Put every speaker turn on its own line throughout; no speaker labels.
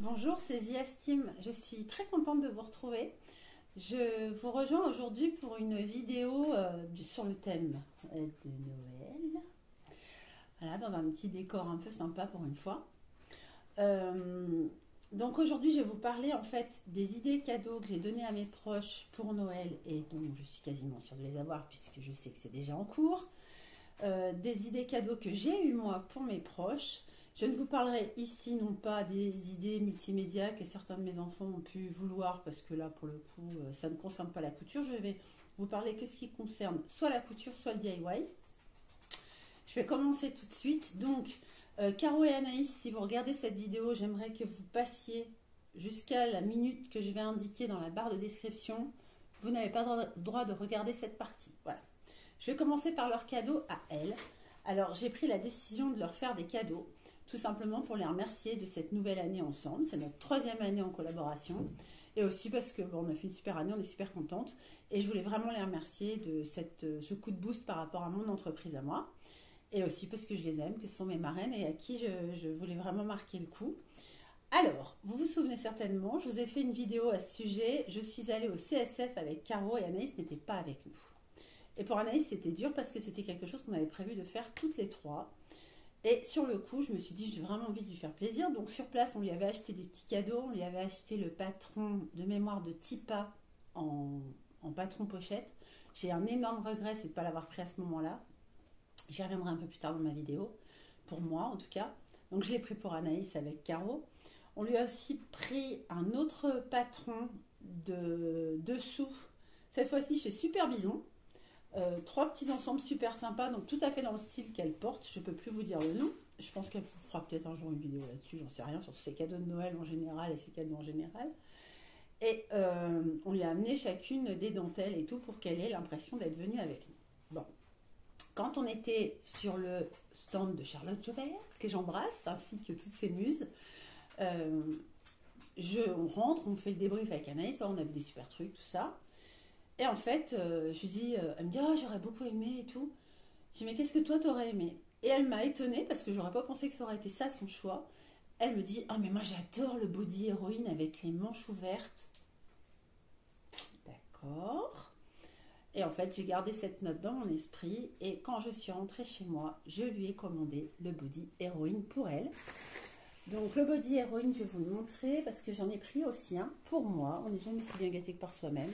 Bonjour, c'est Ziastime. Je suis très contente de vous retrouver. Je vous rejoins aujourd'hui pour une vidéo sur le thème de Noël. Voilà, dans un petit décor un peu sympa pour une fois. Donc aujourd'hui, je vais vous parler en fait des idées cadeaux que j'ai données à mes proches pour Noël et dont je suis quasiment sûre de les avoir puisque je sais que c'est déjà en cours. Des idées cadeaux que j'ai eues moi pour mes proches. Je ne vous parlerai ici non pas des idées multimédia que certains de mes enfants ont pu vouloir parce que là pour le coup ça ne concerne pas la couture. Je vais vous parler que ce qui concerne soit la couture soit le DIY. Je vais commencer tout de suite. Donc Caro et Anaïs, si vous regardez cette vidéo, j'aimerais que vous passiez jusqu'à la minute que je vais indiquer dans la barre de description. Vous n'avez pas le droit de regarder cette partie. Voilà. Je vais commencer par leur cadeau à elles. Alors j'ai pris la décision de leur faire des cadeaux. Tout simplement pour les remercier de cette nouvelle année ensemble. C'est notre 3e année en collaboration. Et aussi parce que bon, on a fait une super année, on est super contente. Et je voulais vraiment les remercier de ce coup de boost par rapport à mon entreprise à moi. Et aussi parce que je les aime, que ce sont mes marraines et à qui je voulais vraiment marquer le coup. Alors, vous vous souvenez certainement, je vous ai fait une vidéo à ce sujet. Je suis allée au CSF avec Caro et Anaïs n'était pas avec nous. Et pour Anaïs, c'était dur parce que c'était quelque chose qu'on avait prévu de faire toutes les trois. Et sur le coup, je me suis dit, j'ai vraiment envie de lui faire plaisir. Donc sur place, on lui avait acheté des petits cadeaux. On lui avait acheté le patron de mémoire de Tipa en patron pochette. J'ai un énorme regret, c'est de ne pas l'avoir pris à ce moment-là. J'y reviendrai un peu plus tard dans ma vidéo. Pour moi, en tout cas. Donc je l'ai pris pour Anaïs avec Caro. On lui a aussi pris un autre patron de dessous. Cette fois-ci chez Super Bison. 3 petits ensembles super sympas, donc tout à fait dans le style qu'elle porte. Je ne peux plus vous dire le nom. Je pense qu'elle vous fera peut-être un jour une vidéo là-dessus, j'en sais rien, sur ses cadeaux de Noël en général et ses cadeaux en général. Et on lui a amené chacune des dentelles et tout pour qu'elle ait l'impression d'être venue avec nous. Bon. Quand on était sur le stand de Charlotte Jobert, que j'embrasse, ainsi que toutes ses muses, on rentre, on fait le débrief avec Anaïs, on a vu des super trucs, tout ça. Et en fait, je dis, elle me dit, ah, j'aurais beaucoup aimé et tout. Je dis, mais qu'est-ce que toi, t'aurais aimé? Et elle m'a étonnée parce que j'aurais pas pensé que ça aurait été ça son choix. Elle me dit, ah, mais moi, j'adore le body héroïne avec les manches ouvertes. D'accord. Et en fait, j'ai gardé cette note dans mon esprit. Et quand je suis rentrée chez moi, je lui ai commandé le body héroïne pour elle. Donc, le body héroïne, je vais vous le montrer parce que j'en ai pris aussi un pour moi. On n'est jamais si bien gâté que par soi-même.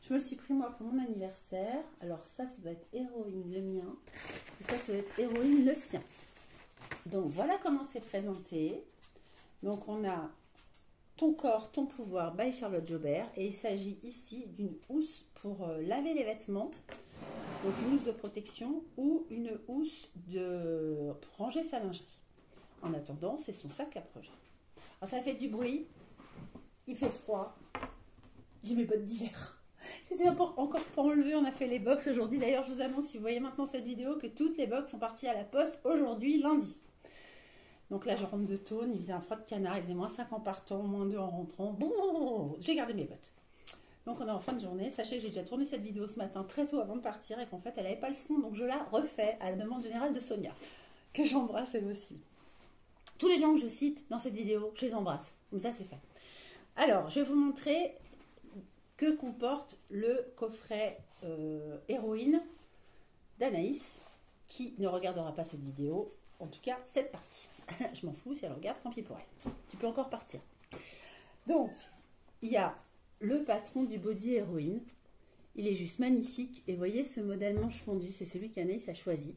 Je me le suis pris moi pour mon anniversaire. Alors ça doit être héroïne le mien. Et ça doit être héroïne le sien. Donc voilà comment c'est présenté. Donc on a Ton corps, ton pouvoir by Charlotte Jobert. Et il s'agit ici d'une housse pour laver les vêtements. Donc une housse de protection ou une housse pour ranger sa lingerie. En attendant, c'est son sac à projet. Alors ça fait du bruit. Il fait froid. J'ai mes bottes d'hiver. Je ne sais encore pas enlever, on a fait les box aujourd'hui. D'ailleurs, je vous annonce, si vous voyez maintenant cette vidéo, que toutes les box sont parties à la poste aujourd'hui, lundi. Donc là, je rentre de Tône, il faisait un froid de canard, il faisait -5 en partant, -2 en rentrant. Bon, j'ai gardé mes bottes. Donc on est en fin de journée. Sachez que j'ai déjà tourné cette vidéo ce matin très tôt avant de partir et qu'en fait, elle n'avait pas le son. Donc je la refais à la demande générale de Sonia, que j'embrasse elle aussi. Tous les gens que je cite dans cette vidéo, je les embrasse. Comme ça, c'est fait. Alors, je vais vous montrer que comporte le coffret héroïne d'Anaïs, qui ne regardera pas cette vidéo, en tout cas cette partie. Je m'en fous, si elle regarde, tant pis pour elle. Tu peux encore partir. Donc, il y a le patron du body héroïne. Il est juste magnifique. Et vous voyez, ce modèle manche fondue, c'est celui qu'Anaïs a choisi.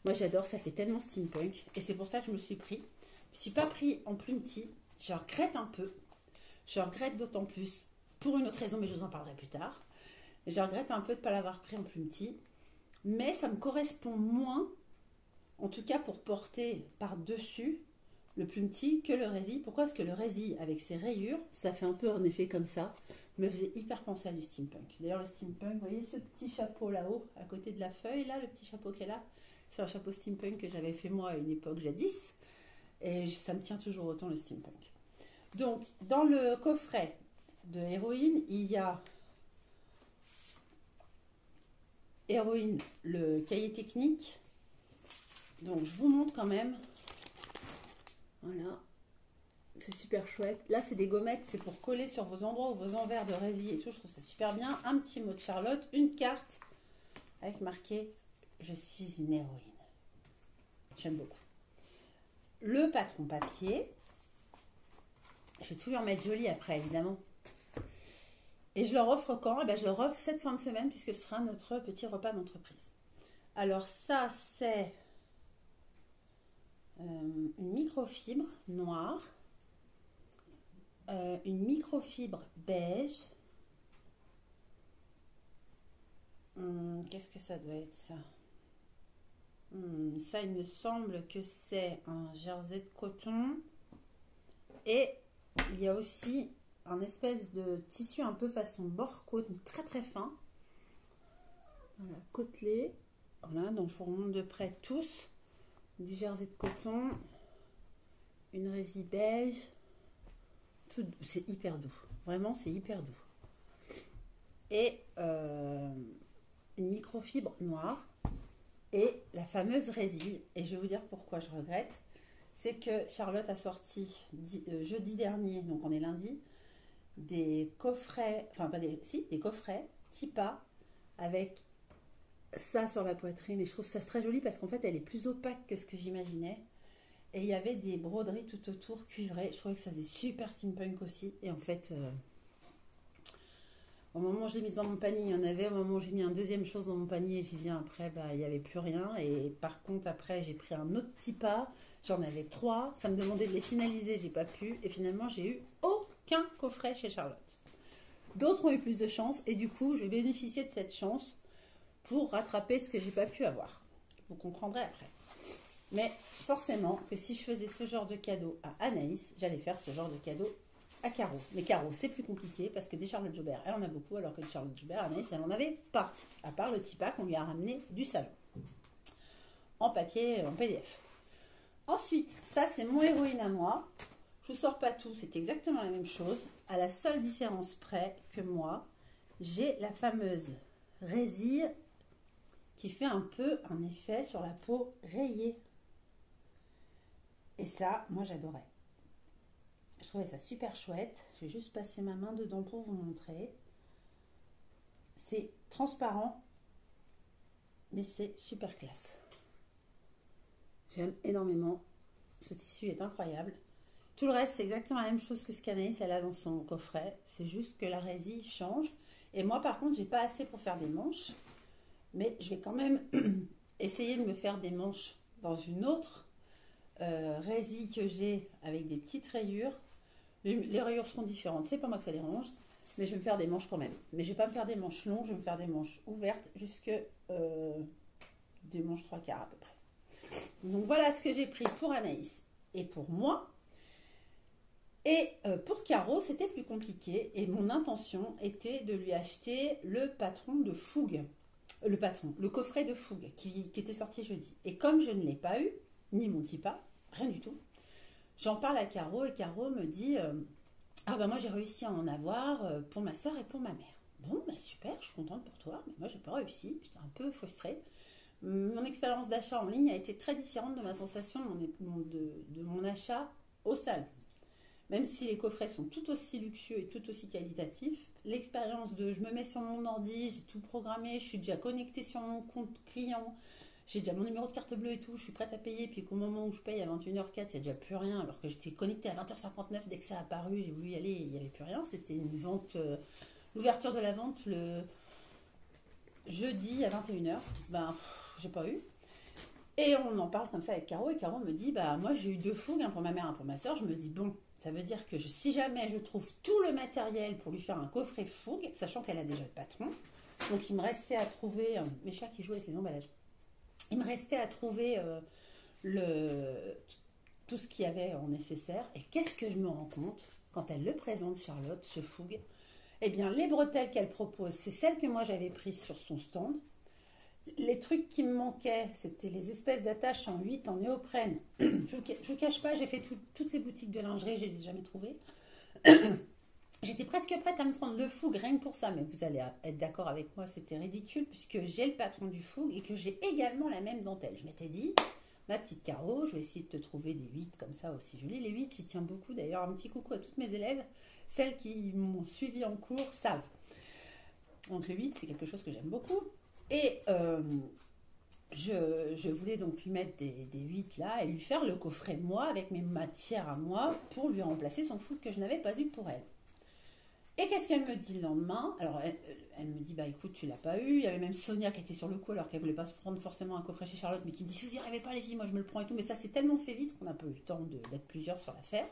Moi, j'adore, ça fait tellement steampunk. Et c'est pour ça que je me suis pris. Je ne me suis pas pris en plume tea. Je regrette un peu. Je regrette d'autant plus. Pour une autre raison, mais je vous en parlerai plus tard. Je regrette un peu de ne pas l'avoir pris en plume tea. Mais ça me correspond moins, en tout cas pour porter par-dessus le plume tea, que le rési. Pourquoi? Parce que le rési, avec ses rayures, ça fait un peu en effet comme ça, me faisait hyper penser à du steampunk. D'ailleurs, le steampunk, vous voyez ce petit chapeau là-haut, à côté de la feuille, là, le petit chapeau qu'elle a, c'est un chapeau steampunk que j'avais fait moi à une époque jadis. Et ça me tient toujours autant, le steampunk. Donc, dans le coffret de héroïne, il y a héroïne, le cahier technique. Donc je vous montre quand même. Voilà. C'est super chouette. Là, c'est des gommettes, c'est pour coller sur vos endroits ou vos envers de résille et tout. Je trouve ça super bien. Un petit mot de Charlotte, une carte avec marqué « Je suis une héroïne ». J'aime beaucoup. Le patron papier. Je vais tout lui remettre joli après, évidemment. Et je leur offre quand? Eh ben, je leur offre cette fin de semaine puisque ce sera notre petit repas d'entreprise. Alors ça, c'est une microfibre noire. Une microfibre beige. Qu'est-ce que ça doit être ça? Ça, il me semble que c'est un jersey de coton. Et il y a aussi un espèce de tissu un peu façon bord côte, très très fin. Voilà, côtelé. Voilà, donc je vous remonte de près tous. Du jersey de coton. Une résille beige. C'est hyper doux. Vraiment, c'est hyper doux. Et une microfibre noire. Et la fameuse résille. Et je vais vous dire pourquoi je regrette. C'est que Charlotte a sorti jeudi dernier, donc on est lundi, des coffrets, enfin pas des, si, des coffrets Tipa avec ça sur la poitrine. Et je trouve ça très joli parce qu'en fait, elle est plus opaque que ce que j'imaginais. Et il y avait des broderies tout autour cuivrées. Je trouvais que ça faisait super steampunk aussi. Et en fait, au moment où je l'ai mise dans mon panier, il y en avait. Au moment où j'ai mis un deuxième chose dans mon panier, j'y viens après, bah, il n'y avait plus rien. Et par contre, après, j'ai pris un autre Tipa. J'en avais 3. Ça me demandait de les finaliser, j'ai pas pu. Et finalement, j'ai eu aucun coffret chez Charlotte. D'autres ont eu plus de chance. Et du coup, je vais bénéficier de cette chance pour rattraper ce que j'ai pas pu avoir. Vous comprendrez après. Mais forcément que si je faisais ce genre de cadeau à Anaïs, j'allais faire ce genre de cadeau à Caro. Mais Caro, c'est plus compliqué parce que des Charlotte Joubert, elle en a beaucoup, alors que des Charlotte Joubert, Anaïs, elle n'en avait pas. À part le Tipa qu'on lui a ramené du salon. En papier, en PDF. Ensuite, ça c'est mon héroïne à moi. Je ne vous sors pas tout, c'est exactement la même chose. À la seule différence près que moi, j'ai la fameuse résille qui fait un peu un effet sur la peau rayée. Et ça, moi j'adorais. Je trouvais ça super chouette. Je vais juste passer ma main dedans pour vous montrer. C'est transparent, mais c'est super classe. J'aime énormément. Ce tissu est incroyable. Tout le reste, c'est exactement la même chose que ce qu'Anaïs elle a dans son coffret. C'est juste que la résille change. Et moi, par contre, j'ai pas assez pour faire des manches. Mais je vais quand même essayer de me faire des manches dans une autre résille que j'ai avec des petites rayures. Les rayures seront différentes, c'est pas moi que ça dérange, mais je vais me faire des manches quand même. Mais je vais pas me faire des manches longues, je vais me faire des manches ouvertes jusque des manches 3/4 à peu près. Donc voilà ce que j'ai pris pour Anaïs et pour moi. Et pour Caro, c'était plus compliqué et mon intention était de lui acheter le patron de fougue. Le coffret de fougue qui était sorti jeudi. Et comme je ne l'ai pas eu, ni mon Tipa, rien du tout, j'en parle à Caro et Caro me dit ah ben moi j'ai réussi à en avoir pour ma soeur et pour ma mère. Bon ben super, je suis contente pour toi, mais moi j'ai pas réussi, j'étais un peu frustrée. Mon expérience d'achat en ligne a été très différente de ma sensation de mon achat au salon. Même si les coffrets sont tout aussi luxueux et tout aussi qualitatifs, l'expérience de je me mets sur mon ordi, j'ai tout programmé, je suis déjà connectée sur mon compte client, j'ai déjà mon numéro de carte bleue et tout, je suis prête à payer, puis qu'au moment où je paye à 21h04, il n'y a déjà plus rien, alors que j'étais connectée à 20h59, dès que ça a apparu, j'ai voulu y aller, il n'y avait plus rien. C'était une vente, l'ouverture de la vente le jeudi à 21h, ben j'ai pas eu. Et on en parle comme ça avec Caro, et Caro me dit, bah moi j'ai eu 2 fougues, un pour ma mère, un pour ma soeur. Je me dis, bon, ça veut dire que si jamais je trouve tout le matériel pour lui faire un coffret fougue, sachant qu'elle a déjà le patron, donc il me restait à trouver, mes chats qui jouent avec les emballages, il me restait à trouver tout ce qu'il y avait en nécessaire. Et qu'est-ce que je me rends compte quand elle le présente, Charlotte, ce fougue? Eh bien, les bretelles qu'elle propose, c'est celles que moi j'avais prises sur son stand. Les trucs qui me manquaient, c'était les espèces d'attaches en 8 en néoprène. Je vous cache pas, j'ai fait toutes les boutiques de lingerie, je les ai jamais trouvées. J'étais presque prête à me prendre le fougue rien que pour ça, mais vous allez être d'accord avec moi, c'était ridicule puisque j'ai le patron du fougue et que j'ai également la même dentelle. Je m'étais dit, Ma petite Caro, je vais essayer de te trouver des 8 comme ça aussi jolies. Les 8, j'y tiens beaucoup. D'ailleurs, un petit coucou à toutes mes élèves. Celles qui m'ont suivi en cours savent. Donc le 8, c'est quelque chose que j'aime beaucoup. Et je voulais donc lui mettre des 8 là et lui faire le coffret moi avec mes matières à moi pour lui remplacer son foot que je n'avais pas eu pour elle. Et qu'est-ce qu'elle me dit le lendemain? Alors elle me dit bah écoute, tu l'as pas eu. Il y avait même Sonia qui était sur le coup alors qu'elle voulait pas se prendre forcément un coffret chez Charlotte, mais qui me dit si vous n'y arrivez pas les filles, moi je me le prends et tout. Mais ça c'est tellement fait vite qu'on n'a pas eu le temps d'être plusieurs sur l'affaire.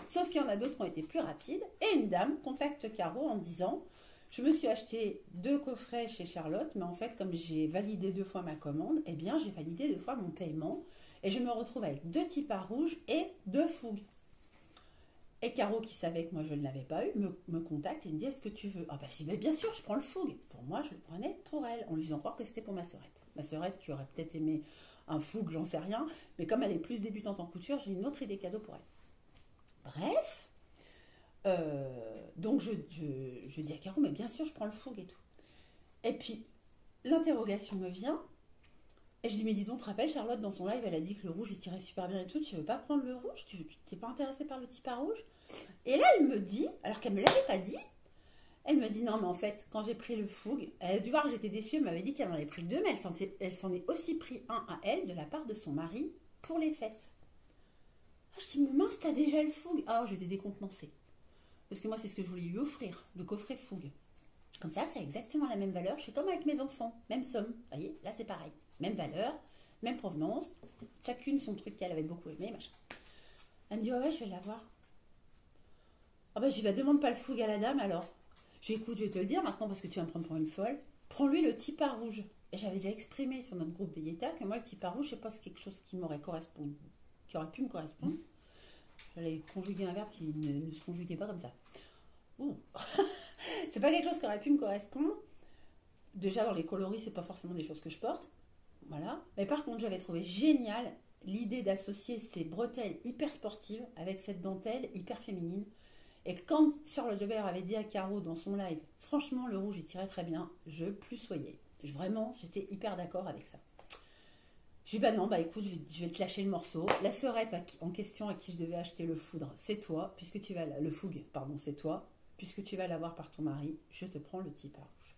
Sauf qu'il y en a d'autres qui ont été plus rapides. Et une dame contacte Caro en disant je me suis acheté 2 coffrets chez Charlotte, mais en fait comme j'ai validé 2 fois ma commande, eh bien j'ai validé 2 fois mon paiement et je me retrouve avec 2 tipars rouges et 2 fougues. Et Caro, qui savait que moi je ne l'avais pas eu, me contacte et me dit est-ce que tu veux? Ah ben je dis mais bien sûr, je prends le fougue. Pour moi, je le prenais pour elle, en lui faisant croire que c'était pour ma sœurette. Ma sœurette qui aurait peut-être aimé un fougue, j'en sais rien, mais comme elle est plus débutante en couture, j'ai une autre idée cadeau pour elle. Bref, donc je dis à Caro, mais bien sûr, je prends le fougue et tout. Et puis, l'interrogation me vient, et je dis, mais dis donc, te rappelles, Charlotte, dans son live, elle a dit que le rouge, il tirait super bien et tout, tu veux pas prendre le rouge? Tu t'es pas intéressée par le tipar rouge? Et là, elle me dit, alors qu'elle me l'avait pas dit, elle me dit, non, mais en fait, quand j'ai pris le fougue, elle a dû voir que j'étais déçue, elle m'avait dit qu'elle en avait pris 2, mais elle s'en est aussi pris un à elle, de la part de son mari, pour les fêtes. Ah, je dis, mais mince, t'as déjà le fougue? Ah, j'étais décontenancée. Parce que moi, c'est ce que je voulais lui offrir, le coffret fougue. Comme ça a exactement la même valeur. Je suis comme avec mes enfants, même somme. Vous voyez, là, c'est pareil. Même valeur, même provenance. Chacune son truc qu'elle avait beaucoup aimé, machin. Elle me dit, ouais, je vais l'avoir. Ah bah, j'y vais, demande pas le fougue à la dame, alors. J'ai écoute, je vais te le dire maintenant, parce que tu vas me prendre pour une folle. Prends-lui le tipar rouge. Et j'avais déjà exprimé sur notre groupe des Yétas que moi, le tipar rouge, je sais pas, c'est quelque chose qui m'aurait correspondu, qui aurait pu me correspondre. J'allais conjuguer un verbe qui ne se conjuguait pas comme ça. Ouh. C'est pas quelque chose qui aurait pu me correspondre. Déjà, dans les coloris, c'est pas forcément des choses que je porte. Voilà. Mais par contre, j'avais trouvé génial l'idée d'associer ces bretelles hyper sportives avec cette dentelle hyper féminine. Et quand Charlotte Jobert avait dit à Caro dans son live, franchement, le rouge, il tirait très bien, je plus soyais. Vraiment, j'étais hyper d'accord avec ça. Je dis, bah non, bah écoute, je vais te lâcher le morceau. La sœurette en question à qui je devais acheter le foudre, c'est toi, puisque tu vas le fougue, pardon, c'est toi, puisque tu vas l'avoir par ton mari, je te prends le tipar rouge.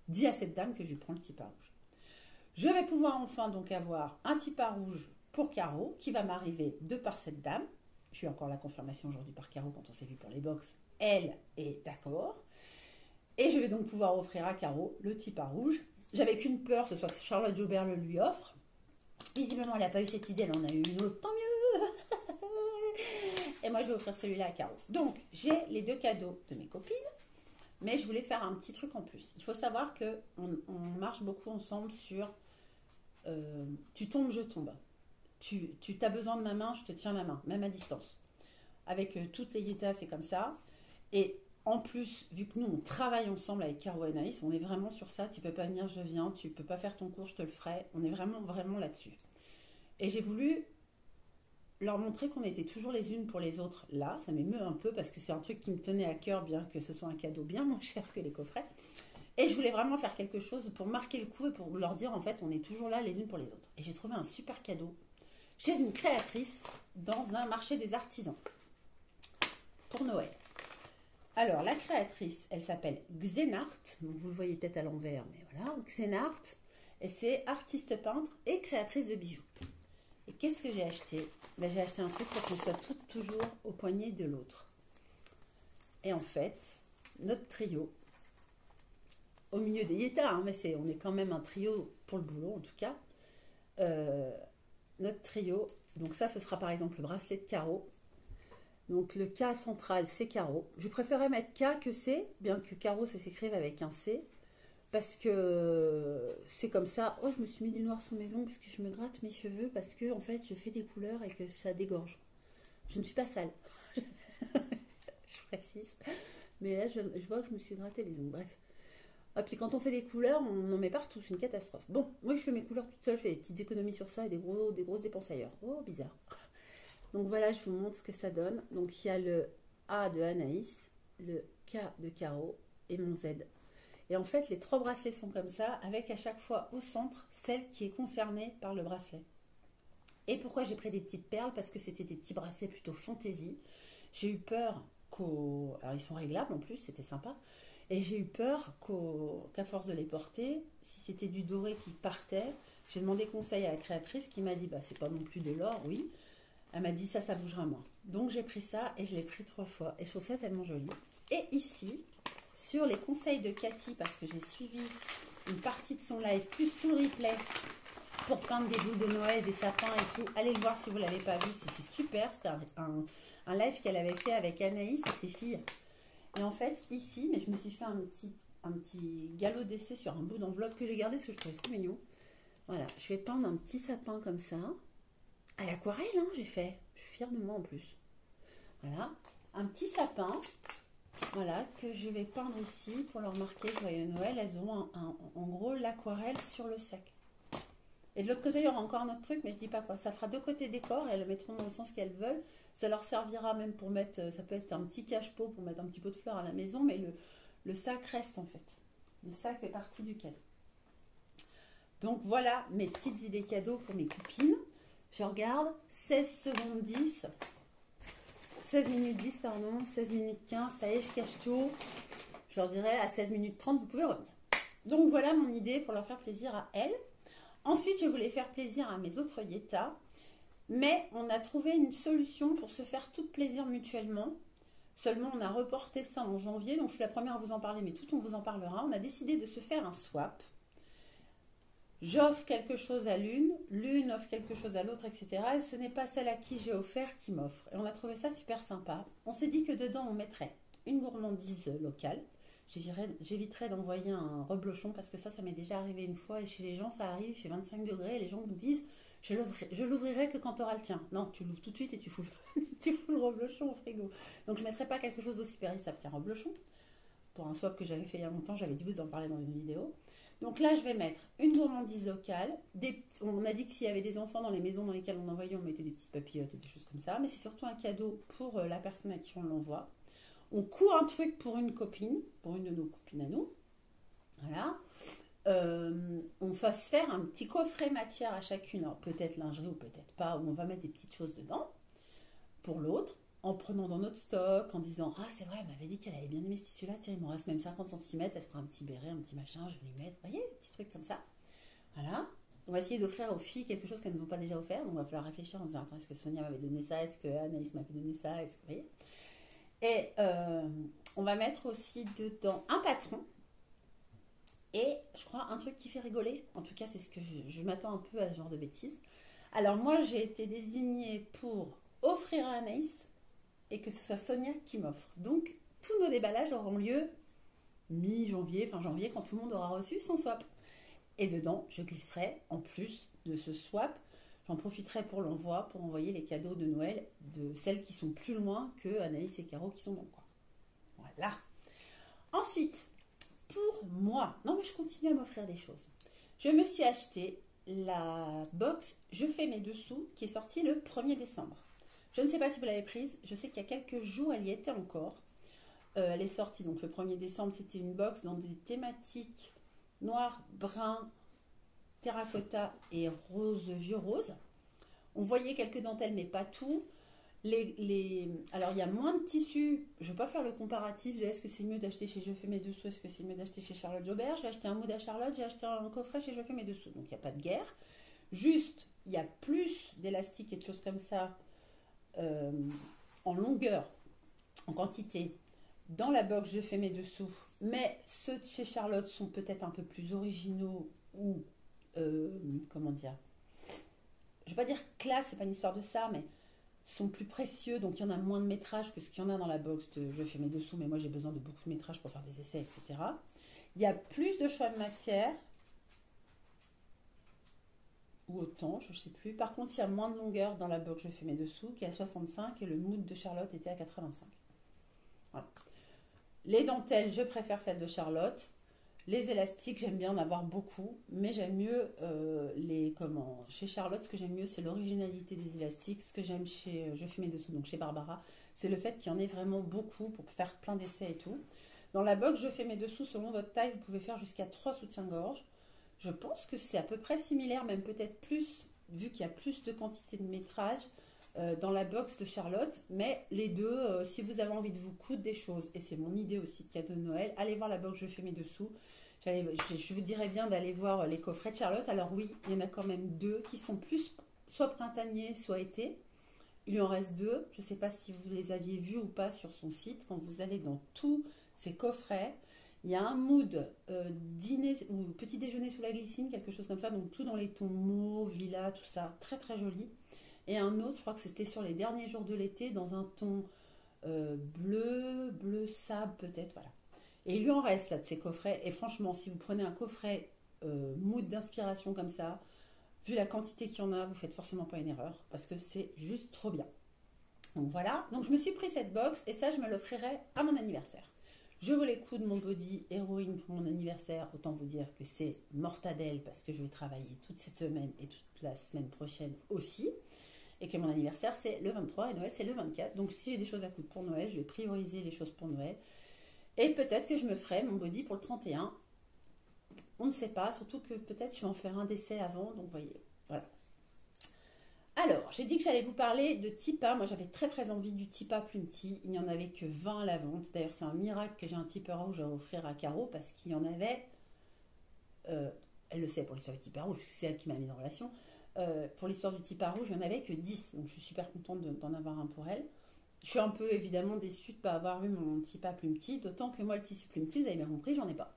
Dis à cette dame que je lui prends le tipar rouge. Je vais pouvoir enfin donc avoir un tipar rouge pour Caro, qui va m'arriver de par cette dame. J'ai eu encore la confirmation aujourd'hui par Caro quand on s'est vu pour les box. Elle est d'accord. Et je vais donc pouvoir offrir à Caro le tipar rouge. J'avais qu'une peur, ce soit que Charlotte Jobert le lui offre. Visiblement, elle n'a pas eu cette idée, elle en a eu une autre, tant mieux. Et moi, je vais offrir celui-là à Caro. Donc, j'ai les 2 cadeaux de mes copines, mais je voulais faire un petit truc en plus. Il faut savoir qu'on marche beaucoup ensemble sur tu tombes, je tombe. Tu as besoin de ma main, je te tiens la main, même à distance. Avec toutes les Yétas, c'est comme ça. Et en plus, vu que nous, on travaille ensemble avec Caro et Anaïs, on est vraiment sur ça. Tu peux pas venir, je viens. Tu peux pas faire ton cours, je te le ferai. On est vraiment, vraiment là-dessus. Et j'ai voulu leur montrer qu'on était toujours les unes pour les autres là. Ça m'émeut un peu parce que c'est un truc qui me tenait à cœur, bien que ce soit un cadeau bien moins cher que les coffrets. Et je voulais vraiment faire quelque chose pour marquer le coup et pour leur dire, en fait, on est toujours là les unes pour les autres. Et j'ai trouvé un super cadeau chez une créatrice dans un marché des artisans pour Noël. Alors, la créatrice, elle s'appelle Xenart. Donc, vous le voyez peut-être à l'envers, mais voilà. Xenart. Et c'est artiste peintre et créatrice de bijoux. Et qu'est-ce que j'ai acheté? Ben, j'ai acheté un truc pour qu'on soit toutes toujours au poignet de l'autre. Et en fait, notre trio, au milieu des Yétas, hein, mais on est quand même un trio pour le boulot en tout cas. Notre trio, donc ça, ce sera par exemple le bracelet de Caro. Donc le K central, c'est Caro. Je préférais mettre K que C, bien que Caro, ça s'écrive avec un C. Parce que c'est comme ça. Oh, je me suis mis du noir sous mes ongles parce que je me gratte mes cheveux. Parce que, en fait, je fais des couleurs et que ça dégorge. Je ne suis pas sale. Je précise. Mais là, je vois que je me suis gratté les ongles. Bref. Et puis quand on fait des couleurs, on en met partout. C'est une catastrophe. Bon, moi, je fais mes couleurs toute seule. Je fais des petites économies sur ça et des grosses dépenses ailleurs. Oh, bizarre. Donc voilà, je vous montre ce que ça donne. Donc il y a le A de Anaïs, le K de Caro et mon Z. Et en fait, les 3 bracelets sont comme ça, avec à chaque fois au centre celle qui est concernée par le bracelet. Et pourquoi j'ai pris des petites perles? Parce que c'était des petits bracelets plutôt fantaisie. J'ai eu peur alors ils sont réglables en plus, c'était sympa. Et j'ai eu peur qu'à force de les porter, si c'était du doré qui partait, j'ai demandé conseil à la créatrice qui m'a dit, bah c'est pas non plus de l'or, oui. Elle m'a dit ça bougera moins. Donc j'ai pris ça et je l'ai pris 3 fois. Et je trouve ça tellement joli. Et ici, sur les conseils de Cathy, parce que j'ai suivi une partie de son live, plus tout le replay, pour peindre des boules de Noël, des sapins et tout. Allez le voir si vous ne l'avez pas vu, c'était super. C'était un live qu'elle avait fait avec Anaïs et ses filles. Et en fait, ici, mais je me suis fait un petit galop d'essai sur un bout d'enveloppe que j'ai gardé parce que je trouvais trop mignon. Voilà, je vais peindre un petit sapin comme ça. À l'aquarelle, hein, j'ai fait. Je suis fière de moi en plus. Voilà, un petit sapin. Voilà, que je vais peindre ici pour leur marquer Joyeux Noël. Elles auront en gros l'aquarelle sur le sac. Et de l'autre côté, il y aura encore un autre truc, mais je dis pas quoi. Ça fera 2 côtés décor et elles le mettront dans le sens qu'elles veulent. Ça leur servira même pour mettre, ça peut être un petit cache-pot pour mettre un petit pot de fleurs à la maison, mais le sac reste en fait. Le sac fait partie du cadeau. Donc voilà mes petites idées cadeaux pour mes copines. Je regarde, 16 secondes 10. 16 minutes 10, pardon, 16 minutes 15, ça y est, je cache tout. Je leur dirai à 16 minutes 30, vous pouvez revenir. Donc voilà mon idée pour leur faire plaisir à elles. Ensuite, je voulais faire plaisir à mes autres Yétas, mais on a trouvé une solution pour se faire tout plaisir mutuellement. Seulement, on a reporté ça en janvier, donc je suis la première à vous en parler, mais tout on vous en parlera. On a décidé de se faire un swap. J'offre quelque chose à l'une offre quelque chose à l'autre, etc. Et ce n'est pas celle à qui j'ai offert qui m'offre. Et on a trouvé ça super sympa. On s'est dit que dedans, on mettrait une gourmandise locale. J'éviterai d'envoyer un reblochon parce que ça m'est déjà arrivé une fois. Et chez les gens, ça arrive, il fait 25 degrés et les gens vous disent je l'ouvrirai que quand tu auras le tien. Non, tu l'ouvres tout de suite et tu fous le reblochon au frigo. Donc je ne mettrai pas quelque chose d'aussi périssable qu'un reblochon. Pour un swap que j'avais fait il y a longtemps, j'avais dit vous en parler dans une vidéo. Donc là, je vais mettre une gourmandise locale. On a dit que s'il y avait des enfants dans les maisons dans lesquelles on envoyait, on mettait des petites papillotes et des choses comme ça. Mais c'est surtout un cadeau pour la personne à qui on l'envoie. On coud un truc pour une copine, pour une de nos copines à nous. Voilà. On fasse faire un petit coffret matière à chacune. Alors peut-être lingerie ou peut-être pas, où on va mettre des petites choses dedans pour l'autre. En prenant dans notre stock, en disant ah c'est vrai, elle m'avait dit qu'elle avait bien aimé ce tissu là, tiens il m'en reste même 50 cm, elle sera un petit béret, un petit machin, je vais lui mettre, vous voyez, des petits trucs comme ça. Voilà, on va essayer d'offrir aux filles quelque chose qu'elles ne nous ont pas déjà offert, donc on va falloir réfléchir en disant attends, est-ce que Sonia m'avait donné ça, est-ce que Anaïs m'avait donné ça, est-ce que vous voyez. Et on va mettre aussi dedans un patron et je crois un truc qui fait rigoler, en tout cas c'est ce que je m'attends un peu à ce genre de bêtises. Alors moi j'ai été désignée pour offrir à Anaïs et que ce soit Sonia qui m'offre. Donc, tous nos déballages auront lieu mi-janvier, fin janvier, quand tout le monde aura reçu son swap. Et dedans, je glisserai, en plus de ce swap, j'en profiterai pour l'envoi, pour envoyer les cadeaux de Noël de celles qui sont plus loin que Anaïs et Caro qui sont dans le coin. Voilà. Ensuite, pour moi, non mais je continue à m'offrir des choses. Je me suis acheté la box Je fais mes dessous qui est sortie le 1er décembre. Je ne sais pas si vous l'avez prise, je sais qu'il y a quelques jours, elle y était encore. Elle est sortie donc le 1er décembre, c'était une box dans des thématiques noir, brun, terracotta et rose, vieux rose. On voyait quelques dentelles, mais pas tout. Alors, il y a moins de tissus. Je ne vais pas faire le comparatif de est-ce que c'est mieux d'acheter chez Je fais mes dessous, est-ce que c'est mieux d'acheter chez Charlotte Jobert. J'ai acheté un mood à Charlotte, j'ai acheté un coffret chez Je fais mes dessous. Donc, il n'y a pas de guerre. Juste, il y a plus d'élastique et de choses comme ça en longueur, en quantité, dans la box Je fais mes dessous, mais ceux de chez Charlotte sont peut-être un peu plus originaux ou comment dire, je vais pas dire classe, c'est pas une histoire de ça, mais sont plus précieux, donc il y en a moins de métrage que ce qu'il y en a dans la box de Je fais mes dessous, mais moi j'ai besoin de beaucoup de métrage pour faire des essais, etc. Il y a plus de choix de matière, ou autant, je ne sais plus. Par contre, il y a moins de longueur dans la box Je fais mes dessous, qui est à 65, et le mood de Charlotte était à 85. Voilà. Les dentelles, je préfère celles de Charlotte. Les élastiques, j'aime bien en avoir beaucoup, mais j'aime mieux chez Charlotte, ce que j'aime mieux, c'est l'originalité des élastiques. Ce que j'aime chez Je fais mes dessous, donc chez Barbara, c'est le fait qu'il y en ait vraiment beaucoup pour faire plein d'essais et tout. Dans la box Je fais mes dessous, selon votre taille, vous pouvez faire jusqu'à 3 soutiens-gorge. Je pense que c'est à peu près similaire, même peut-être plus vu qu'il y a plus de quantité de métrage dans la box de Charlotte, mais les deux, si vous avez envie de vous coudre des choses, et c'est mon idée aussi de cadeau de Noël, allez voir la box Je fais mes dessous. Je vous dirais bien d'aller voir les coffrets de Charlotte. Alors oui, il y en a quand même deux qui sont plus soit printanier, soit été. Il lui en reste deux. Je ne sais pas si vous les aviez vus ou pas sur son site. Quand vous allez dans tous ces coffrets, il y a un mood dîner ou petit déjeuner sous la glycine, quelque chose comme ça. Donc tout dans les tons mauve, lilas, tout ça. Très très joli. Et un autre, je crois que c'était sur les derniers jours de l'été, dans un ton bleu sable peut-être. Voilà. Et il lui en reste là de ces coffrets. Et franchement, si vous prenez un coffret mood d'inspiration comme ça, vu la quantité qu'il y en a, vous faites forcément pas une erreur parce que c'est juste trop bien. Donc voilà. Donc je me suis pris cette box et ça, je me l'offrirai à mon anniversaire. Je voulais coudre mon body héroïne pour mon anniversaire. Autant vous dire que c'est mortadelle parce que je vais travailler toute cette semaine et toute la semaine prochaine aussi. Et que mon anniversaire, c'est le 23 et Noël, c'est le 24. Donc si j'ai des choses à coudre pour Noël, je vais prioriser les choses pour Noël. Et peut-être que je me ferai mon body pour le 31. On ne sait pas, surtout que peut-être je vais en faire un d'essai avant. Donc, vous voyez, voilà. Alors, j'ai dit que j'allais vous parler de Tipa. Moi, j'avais très très envie du Tipa Plumty. Il n'y en avait que 20 à la vente. D'ailleurs, c'est un miracle que j'ai un Tipa rouge à offrir à Caro parce qu'il y en avait... elle le sait pour l'histoire du Tipa rouge, c'est elle qui m'a mis en relation. Pour l'histoire du Tipa rouge, il n'y en avait que 10. Donc, je suis super contente d'en avoir un pour elle. Je suis un peu évidemment déçue de ne pas avoir eu mon Tipa Plumty, d'autant que moi, le tissu Plumty, vous avez bien compris, j'en ai pas.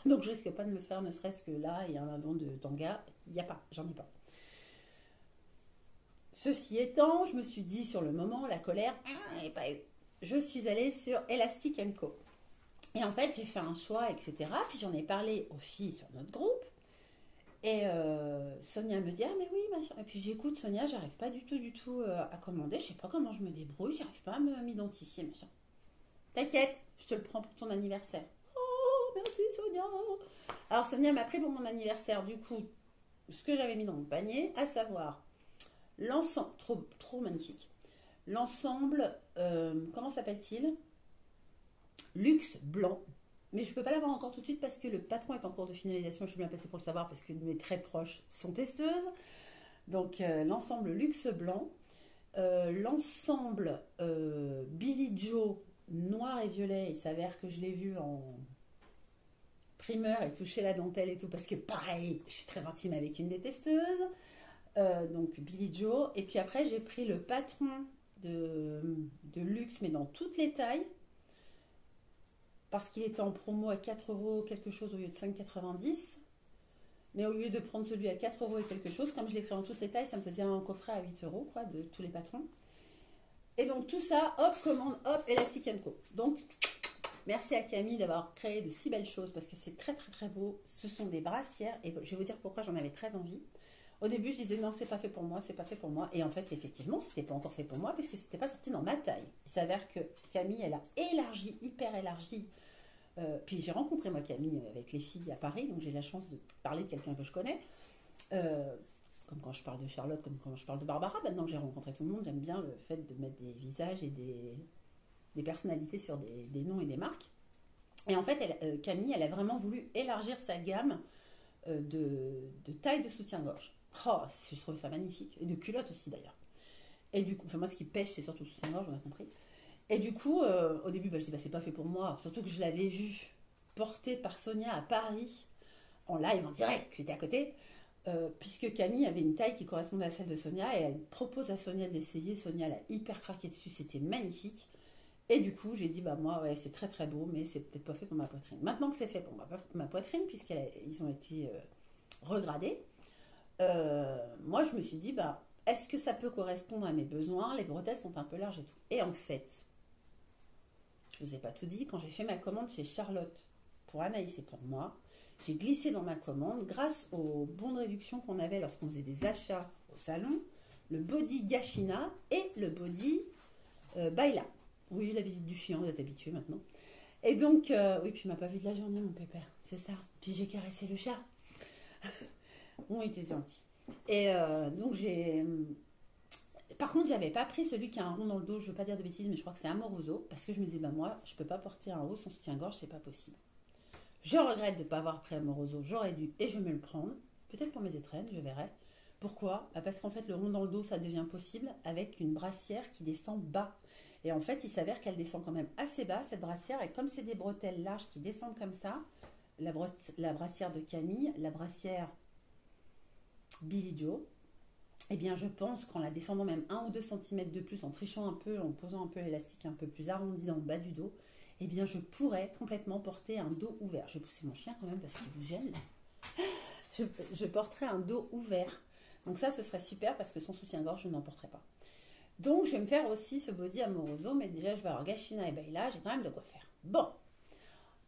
Donc je risque pas de me faire, ne serait-ce que là, il y a un avant de tanga, il n'y a pas, j'en ai pas. Ceci étant, je me suis dit sur le moment, la colère, pas eu. Je suis allée sur Elastic & Co. Et en fait, j'ai fait un choix, etc. Puis j'en ai parlé aux filles sur notre groupe. Et Sonia me dit, ah mais oui, machin. Et puis j'écoute Sonia, j'arrive pas du tout à commander. Je sais pas comment je me débrouille, j'arrive pas à m'identifier, machin. T'inquiète, je te le prends pour ton anniversaire. Oh, merci Sonia. Alors Sonia m'a pris pour mon anniversaire, du coup, ce que j'avais mis dans mon panier, à savoir l'ensemble, trop magnifique. L'ensemble, comment s'appelle-t-il? Luxe blanc. Mais je ne peux pas l'avoir encore tout de suite parce que le patron est en cours de finalisation. Je suis bien passée pour le savoir parce que mes très proches sont testeuses. Donc l'ensemble luxe blanc. L'ensemble Billy Joe noir et violet. Il s'avère que je l'ai vu en primeur et toucher la dentelle et tout. Parce que pareil, je suis très intime avec une des testeuses. Donc Billy Joe. Et puis après, j'ai pris le patron de luxe, mais dans toutes les tailles. Parce qu'il était en promo à 4 € quelque chose au lieu de 5,90. Mais au lieu de prendre celui à 4 € et quelque chose, comme je l'ai pris en toutes les tailles, ça me faisait un coffret à 8 € quoi, de tous les patrons. Et donc tout ça, hop, commande, hop, Elastic & Co. Donc, merci à Camille d'avoir créé de si belles choses parce que c'est très très très beau. Ce sont des brassières et je vais vous dire pourquoi j'en avais très envie. Au début, je disais non, c'est pas fait pour moi, c'est pas fait pour moi. Et en fait, effectivement, c'était pas encore fait pour moi puisque c'était pas sorti dans ma taille. Il s'avère que Camille, elle a élargi, hyper élargi. Puis j'ai rencontré moi Camille avec les filles à Paris, donc j'ai la chance de parler de quelqu'un que je connais. Comme quand je parle de Charlotte, comme quand je parle de Barbara. Maintenant que j'ai rencontré tout le monde, j'aime bien le fait de mettre des visages et des personnalités sur des noms et des marques. Et en fait, Camille, elle a vraiment voulu élargir sa gamme de taille de soutien-gorge. Oh, je trouvais ça magnifique. Et de culottes aussi d'ailleurs. Et du coup, enfin moi ce qui pêche, c'est surtout le soutien-gorge, on a compris. Et du coup, au début, je dis, c'est pas fait pour moi. Surtout que je l'avais vu porté par Sonia à Paris, en live, en direct, j'étais à côté, puisque Camille avait une taille qui correspondait à celle de Sonia, et elle propose à Sonia d'essayer. Sonia l'a hyper craqué dessus, c'était magnifique. Et du coup, j'ai dit, moi, ouais, c'est très très beau, mais c'est peut-être pas fait pour ma poitrine. Maintenant que c'est fait pour ma poitrine, puisqu'ils ont été regradés, moi, je me suis dit, est-ce que ça peut correspondre à mes besoins? Les bretelles sont un peu larges et tout. Et en fait, je ne vous ai pas tout dit, quand j'ai fait ma commande chez Charlotte pour Anaïs et pour moi, j'ai glissé dans ma commande, grâce aux bons de réduction qu'on avait lorsqu'on faisait des achats au salon, le body Gashina et le body Baila. Oui, la visite du chien, vous êtes habitués maintenant. Et donc, oui, puis il m'a pas vu de la journée, mon pépère, c'est ça. Puis j'ai caressé le chat. Bon, il était gentil. Et donc j'ai... Par contre, j'avais pas pris celui qui a un rond dans le dos, je veux pas dire de bêtises, mais je crois que c'est Amoroso, parce que je me disais, moi, je peux pas porter un haut sans soutien-gorge, c'est pas possible. Je regrette de ne pas avoir pris Amoroso, j'aurais dû, et je vais me le prendre, peut-être pour mes étrennes, je verrai. Pourquoi? Parce qu'en fait, le rond dans le dos, ça devient possible avec une brassière qui descend bas. Et en fait, il s'avère qu'elle descend quand même assez bas, cette brassière. Et comme c'est des bretelles larges qui descendent comme ça, la brassière de Camille, la brassière Billy Joe, eh bien, je pense qu'en la descendant même 1 ou 2 centimètres de plus, en trichant un peu, en posant un peu l'élastique un peu plus arrondi dans le bas du dos, eh bien, je pourrais complètement porter un dos ouvert. Je vais pousser mon chien quand même parce qu'il vous gêne. Je porterai un dos ouvert. Donc ça, ce serait super parce que sans soutien-gorge, je n'en porterai pas. Donc, je vais me faire aussi ce body amoroso, mais déjà, je vais avoir Gachina et Baila, j'ai quand même de quoi faire. Bon.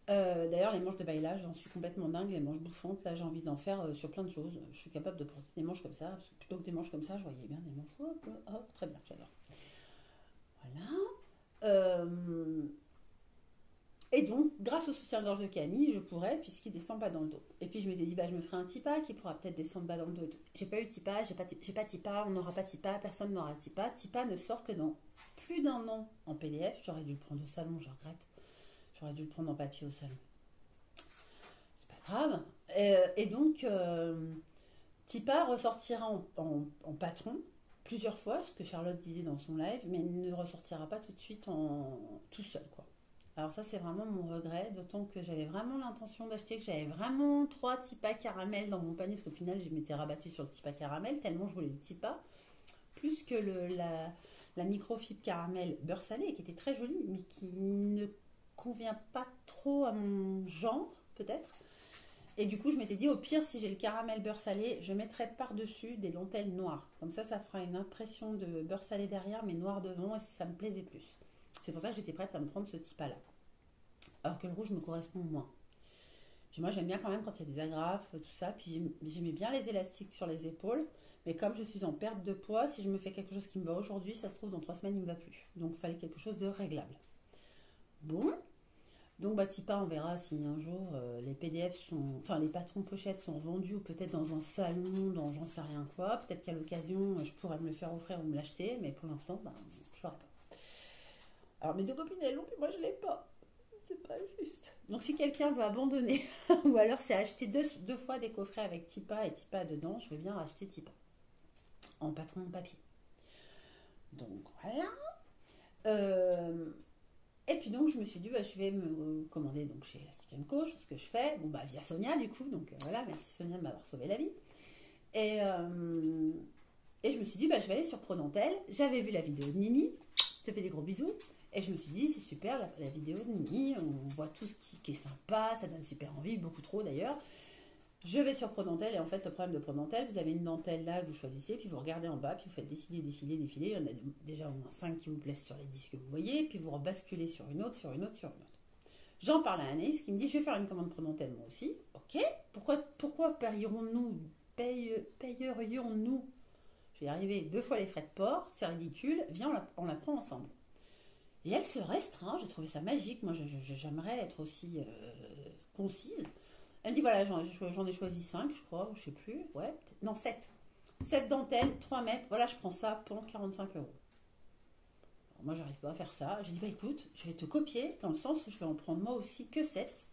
D'ailleurs, les manches de Baila, j'en suis complètement dingue, les manches bouffantes, là, j'ai envie d'en faire sur plein de choses. Je suis capable de porter des manches comme ça, parce que plutôt que des manches comme ça, je voyais bien des manches. Hop, hop, très bien, j'adore. Voilà. Et donc, grâce au soutien-gorge de Camille, je pourrais, puisqu'il descend pas dans le dos. Et puis je m'étais dit, bah, je me ferai un Tipa qui pourra peut-être descendre bas dans le dos. J'ai pas eu Tipa, j'ai pas Tipa, on n'aura pas Tipa, personne n'aura Tipa. Tipa ne sort que dans plus d'1 an en PDF. J'aurais dû le prendre au salon, je regrette. J'aurais dû le prendre en papier au salon. C'est pas grave. Et donc, Tipa ressortira en patron plusieurs fois, ce que Charlotte disait dans son live, mais il ne ressortira pas tout de suite tout seul, quoi. Alors ça, c'est vraiment mon regret, d'autant que j'avais vraiment l'intention d'acheter, que j'avais vraiment 3 Tipa caramel dans mon panier, parce qu'au final, je m'étais rabattue sur le Tipa caramel, tellement je voulais le Tipa, plus que la microfibre caramel beurre salé, qui était très jolie, mais qui ne convient pas trop à mon genre, peut-être. Et du coup, je m'étais dit, au pire, si j'ai le caramel beurre salé, je mettrai par-dessus des dentelles noires. Comme ça fera une impression de beurre salé derrière, mais noir devant, et ça me plaisait plus. C'est pour ça que j'étais prête à me prendre ce Tipa-là. Alors que le rouge me correspond moins. Puis moi, j'aime bien quand même quand il y a des agrafes, tout ça. Puis j'aimais bien les élastiques sur les épaules. Mais comme je suis en perte de poids, si je me fais quelque chose qui me va aujourd'hui, ça se trouve, dans 3 semaines, il ne me va plus. Donc, il fallait quelque chose de réglable. Bon. Donc, bah, Tipa, on verra si un jour les PDF sont. Enfin, les patrons pochettes sont vendus, ou peut-être dans un salon, dans j'en sais rien quoi. Peut-être qu'à l'occasion, je pourrais me le faire offrir ou me l'acheter. Mais pour l'instant, bah, je ne l'aurai pas. Alors, mes 2 copines, elles l'ont, puis moi, je ne l'ai pas. C'est pas juste. Donc si quelqu'un veut abandonner, ou alors c'est acheter deux fois des coffrets avec Tipa et Tipa dedans, je veux bien racheter Tipa. En patron de papier. Donc voilà. Et puis donc je me suis dit, bah, je vais me commander donc chez Elastic & Co, chose que je fais, bon bah via Sonia du coup, donc voilà, merci Sonia de m'avoir sauvé la vie. Et je me suis dit, bah, je vais aller sur Pronantel. J'avais vu la vidéo de Nini, je te fais des gros bisous. Et je me suis dit, c'est super la vidéo de Nini, on voit tout ce qui est sympa, ça donne super envie, beaucoup trop d'ailleurs. Je vais sur Pronantel, et en fait, le problème de Pronantel, vous avez une dentelle là que vous choisissez, puis vous regardez en bas, puis vous faites défiler. Il y en a déjà au moins 5 qui vous plaisent sur les disques que vous voyez, puis vous rebasculez sur une autre. J'en parle à Anaïs qui me dit, je vais faire une commande Pronantel moi aussi. Ok, pourquoi payerions-nous, je vais y arriver, 2 fois les frais de port, c'est ridicule, viens, on la prend ensemble. Et elle se restreint, j'ai trouvé ça magique, moi j'aimerais être aussi concise. Elle me dit voilà, j'en ai choisi 5, je crois, je sais plus, ouais, non 7. 7 dentelles, 3 mètres, voilà, je prends ça pour 45 euros. Alors moi j'arrive pas à faire ça, j'ai dit bah écoute, je vais te copier, dans le sens où je vais en prendre moi aussi que 7.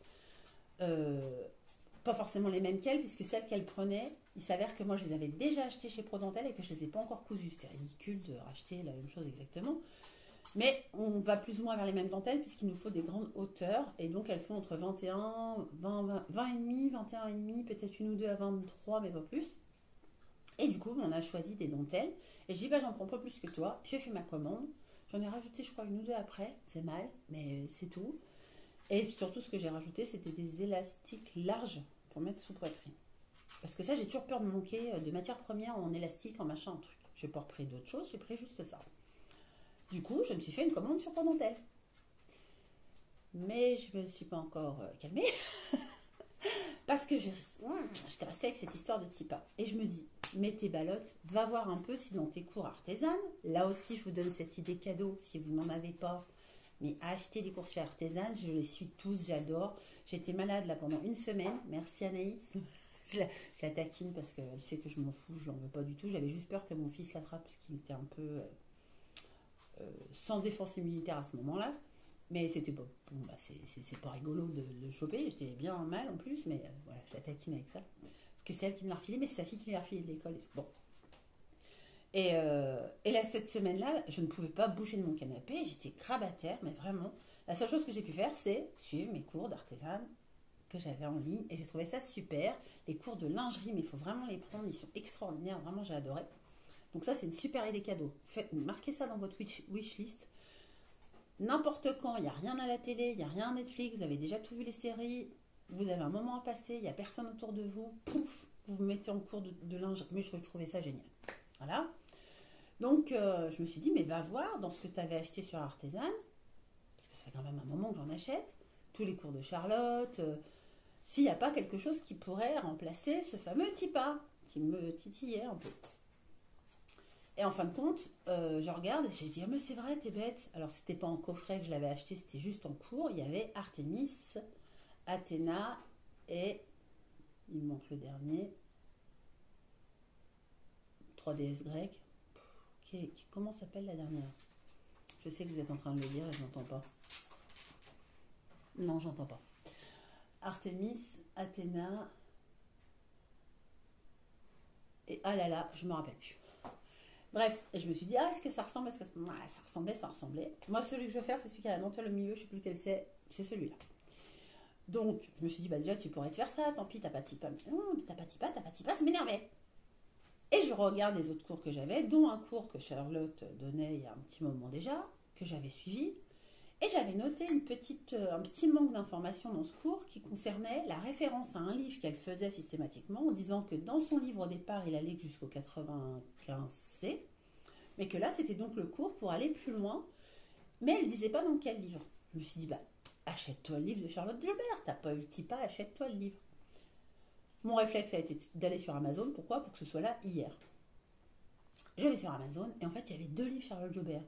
Pas forcément les mêmes qu'elle, puisque celles qu'elle prenait, il s'avère que moi je les avais déjà achetées chez Pronantel et que je les ai pas encore cousues. C'était ridicule de racheter la même chose exactement. Mais on va plus ou moins vers les mêmes dentelles puisqu'il nous faut des grandes hauteurs. Et donc elles font entre 21, 20 et demi, 21 et demi, peut-être une ou deux à 23, mais pas plus. Et du coup, on a choisi des dentelles. Et je dis, bah, j'en prends pas plus que toi. J'ai fait ma commande. J'en ai rajouté, je crois, une ou deux après. C'est mal, mais c'est tout. Et surtout, ce que j'ai rajouté, c'était des élastiques larges pour mettre sous poitrine. Parce que ça, j'ai toujours peur de manquer de matières premières en élastique, en machin, en truc. Je n'ai pas repris d'autres choses, j'ai pris juste ça. Du coup, je me suis fait une commande sur Pronantel. Mais je ne me suis pas encore calmée. Parce que j'étais restée avec cette histoire de Tipa. Et je me dis, mets tes ballottes, va voir un peu si dans tes cours artisanes, là aussi je vous donne cette idée cadeau, si vous n'en avez pas, mais achetez des cours chez Artisanes, je les suis tous, j'adore. J'étais malade là pendant une semaine, merci Anaïs. je la taquine parce qu'elle sait que je m'en fous, je n'en veux pas du tout. J'avais juste peur que mon fils l'attrape parce qu'il était un peu sans défense immunitaire à ce moment-là. Mais c'était pas, bon, bah c'est pas rigolo de le choper, j'étais bien mal en plus, mais voilà, je la taquine avec ça. Parce que c'est elle qui me l'a refilé, mais c'est sa fille qui me l'a refilé de l'école. Bon, Et là, cette semaine-là, je ne pouvais pas bouger de mon canapé. J'étais grabataire, mais vraiment. La seule chose que j'ai pu faire, c'est suivre mes cours d'artisanat que j'avais en ligne. Et j'ai trouvé ça super. Les cours de lingerie, mais il faut vraiment les prendre. Ils sont extraordinaires. Vraiment, j'ai adoré. Donc ça, c'est une super idée cadeau. Marquez ça dans votre wishlist. N'importe quand, il n'y a rien à la télé, il n'y a rien à Netflix, vous avez déjà tout vu les séries, vous avez un moment à passer, il n'y a personne autour de vous, pouf, vous vous mettez en cours de lingerie. Mais je trouvais ça génial. Voilà. Donc, je me suis dit, mais va voir dans ce que tu avais acheté sur Artisan, parce que ça fait quand même un moment que j'en achète, tous les cours de Charlotte, s'il n'y a pas quelque chose qui pourrait remplacer ce fameux Tipa, qui me titillait un peu. Et en fin de compte, je regarde et j'ai dit, ah mais c'est vrai, t'es bête. Alors, c'était pas en coffret que je l'avais acheté, c'était juste en cours. Il y avait Artemis, Athéna et, il me manque le dernier, 3DS grec. Comment s'appelle la dernière? Je sais que vous êtes en train de le dire et je n'entends pas. Non, j'entends pas. Artemis, Athéna et ah là là, je me rappelle plus. Bref, et je me suis dit, ah, est-ce que ça ressemble? Est-ce que ça ressemblait. Moi, celui que je vais faire, c'est celui qui a la dentelle au milieu, je sais plus lequel c'est celui-là. Donc, je me suis dit, bah déjà, tu pourrais te faire ça, tant pis, t'as pas Tipa. Mais non, t'as pas Tipa, ça m'énervait. Et je regarde les autres cours que j'avais, dont un cours que Charlotte donnait il y a un petit moment déjà, que j'avais suivi. Et j'avais noté un petit manque d'informations dans ce cours qui concernait la référence à un livre qu'elle faisait systématiquement en disant que dans son livre au départ, il allait jusqu'au 95C, mais que là, c'était donc le cours pour aller plus loin, mais elle ne disait pas dans quel livre. Je me suis dit, bah, achète-toi le livre de Charlotte Joubert, t'as pas eu le Tipa, achète-toi le livre. Mon réflexe a été d'aller sur Amazon, pourquoi? Pour que ce soit là hier. Je vais sur Amazon, et en fait, il y avait 2 livres Charlotte Joubert.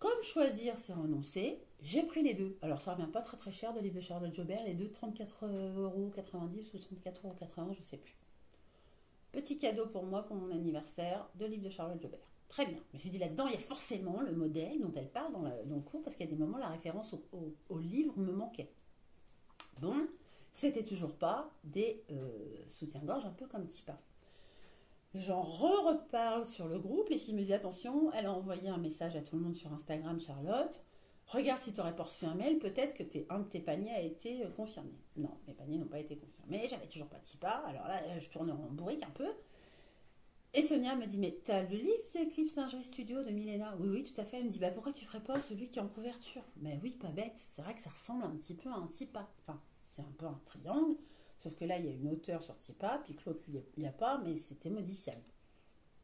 Comme choisir, c'est renoncer, j'ai pris les 2. Alors, ça revient pas très très cher de livres de Charlotte Joubert, les 2, 34,90 € ou 34,80 €, je sais plus. Petit cadeau pour moi, pour mon anniversaire, 2 livres de Charlotte Joubert. Très bien. Je me suis dit, là-dedans, il y a forcément le modèle dont elle parle dans le cours, parce qu'il y a des moments, la référence au livre me manquait. Bon, c'était toujours pas des soutiens-gorge un peu comme Tipa. J'en reparle sur le groupe, les filles me disent attention, elle a envoyé un message à tout le monde sur Instagram, Charlotte. Regarde si tu n'aurais pas reçu un mail, peut-être que un de tes paniers a été confirmé. Non, mes paniers n'ont pas été confirmés, j'avais toujours pas de Tipa, alors là, je tourne en bourrique un peu. Et Sonia me dit, mais t'as le livre d'Eclipse Lingerie Studio de Milena? Oui, tout à fait. Elle me dit, bah pourquoi tu ferais pas celui qui est en couverture? Mais oui, pas bête, c'est vrai que ça ressemble un petit peu à un Tipa. Enfin, c'est un peu un triangle. Sauf que là, il y a une hauteur sur Tipa, puis que l'autre, il n'y a pas, mais c'était modifiable.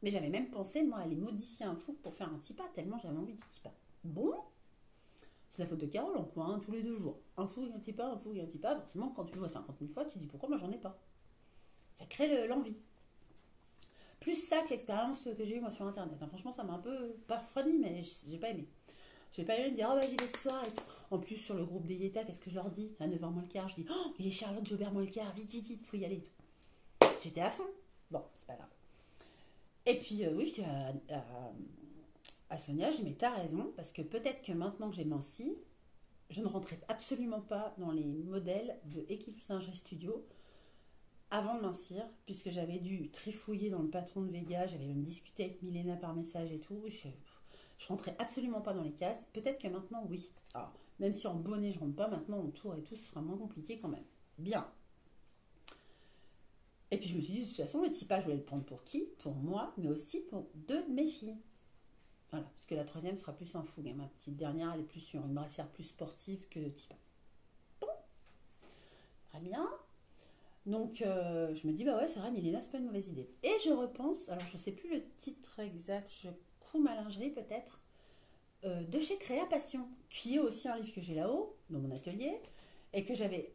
Mais j'avais même pensé, moi, à aller modifier un four pour faire un Tipa, tellement j'avais envie de Tipa. Bon, c'est la faute de Carole en quoi, tous les 2 jours. Un four et un Tipa, un four et un Tipa. Forcément, quand tu le vois 50 000 fois, tu te dis pourquoi moi j'en ai pas. Ça crée l'envie. Plus ça que l'expérience que j'ai eue moi sur Internet. Hein, franchement, ça m'a un peu, pas refroidi, mais j'ai pas aimé. J'ai pas aimé me dire, oh bah j'y vais ce soir et tout. En plus, sur le groupe des Yétas, qu'est-ce que je leur dis? À 9h moins le quart, je dis, oh, il est Charlotte Joubert moins le quart, vite, faut y aller. J'étais à fond. Bon, c'est pas grave. Et puis, oui, je dis à Sonia, je dis, mais t'as raison, parce que peut-être que maintenant que j'ai minci, je ne rentrais absolument pas dans les modèles de Eclipse Lingerie Studio avant de mincir, puisque j'avais dû trifouiller dans le patron de Vega, j'avais même discuté avec Milena par message et tout. Je rentrais absolument pas dans les cases. Peut-être que maintenant, oui. Alors, même si en bonnet, je rentre pas, maintenant en tour et tout, ce sera moins compliqué quand même. Bien. Et puis je me suis dit, de toute façon, le Tipa, je voulais le prendre pour qui? Pour moi, mais aussi pour 2 de mes filles. Voilà, parce que la 3e sera plus en fougue. Hein. Ma petite dernière, elle est plus sur une brassière plus sportive que Tipa. Bon. Très bien. Donc, je me dis, bah ouais, c'est vrai, Milena, c'est pas une mauvaise idée. Et je repense, alors je sais plus le titre exact, je couds ma lingerie peut-être, de chez Créa Passion, qui est aussi un livre que j'ai là-haut, dans mon atelier, et que j'avais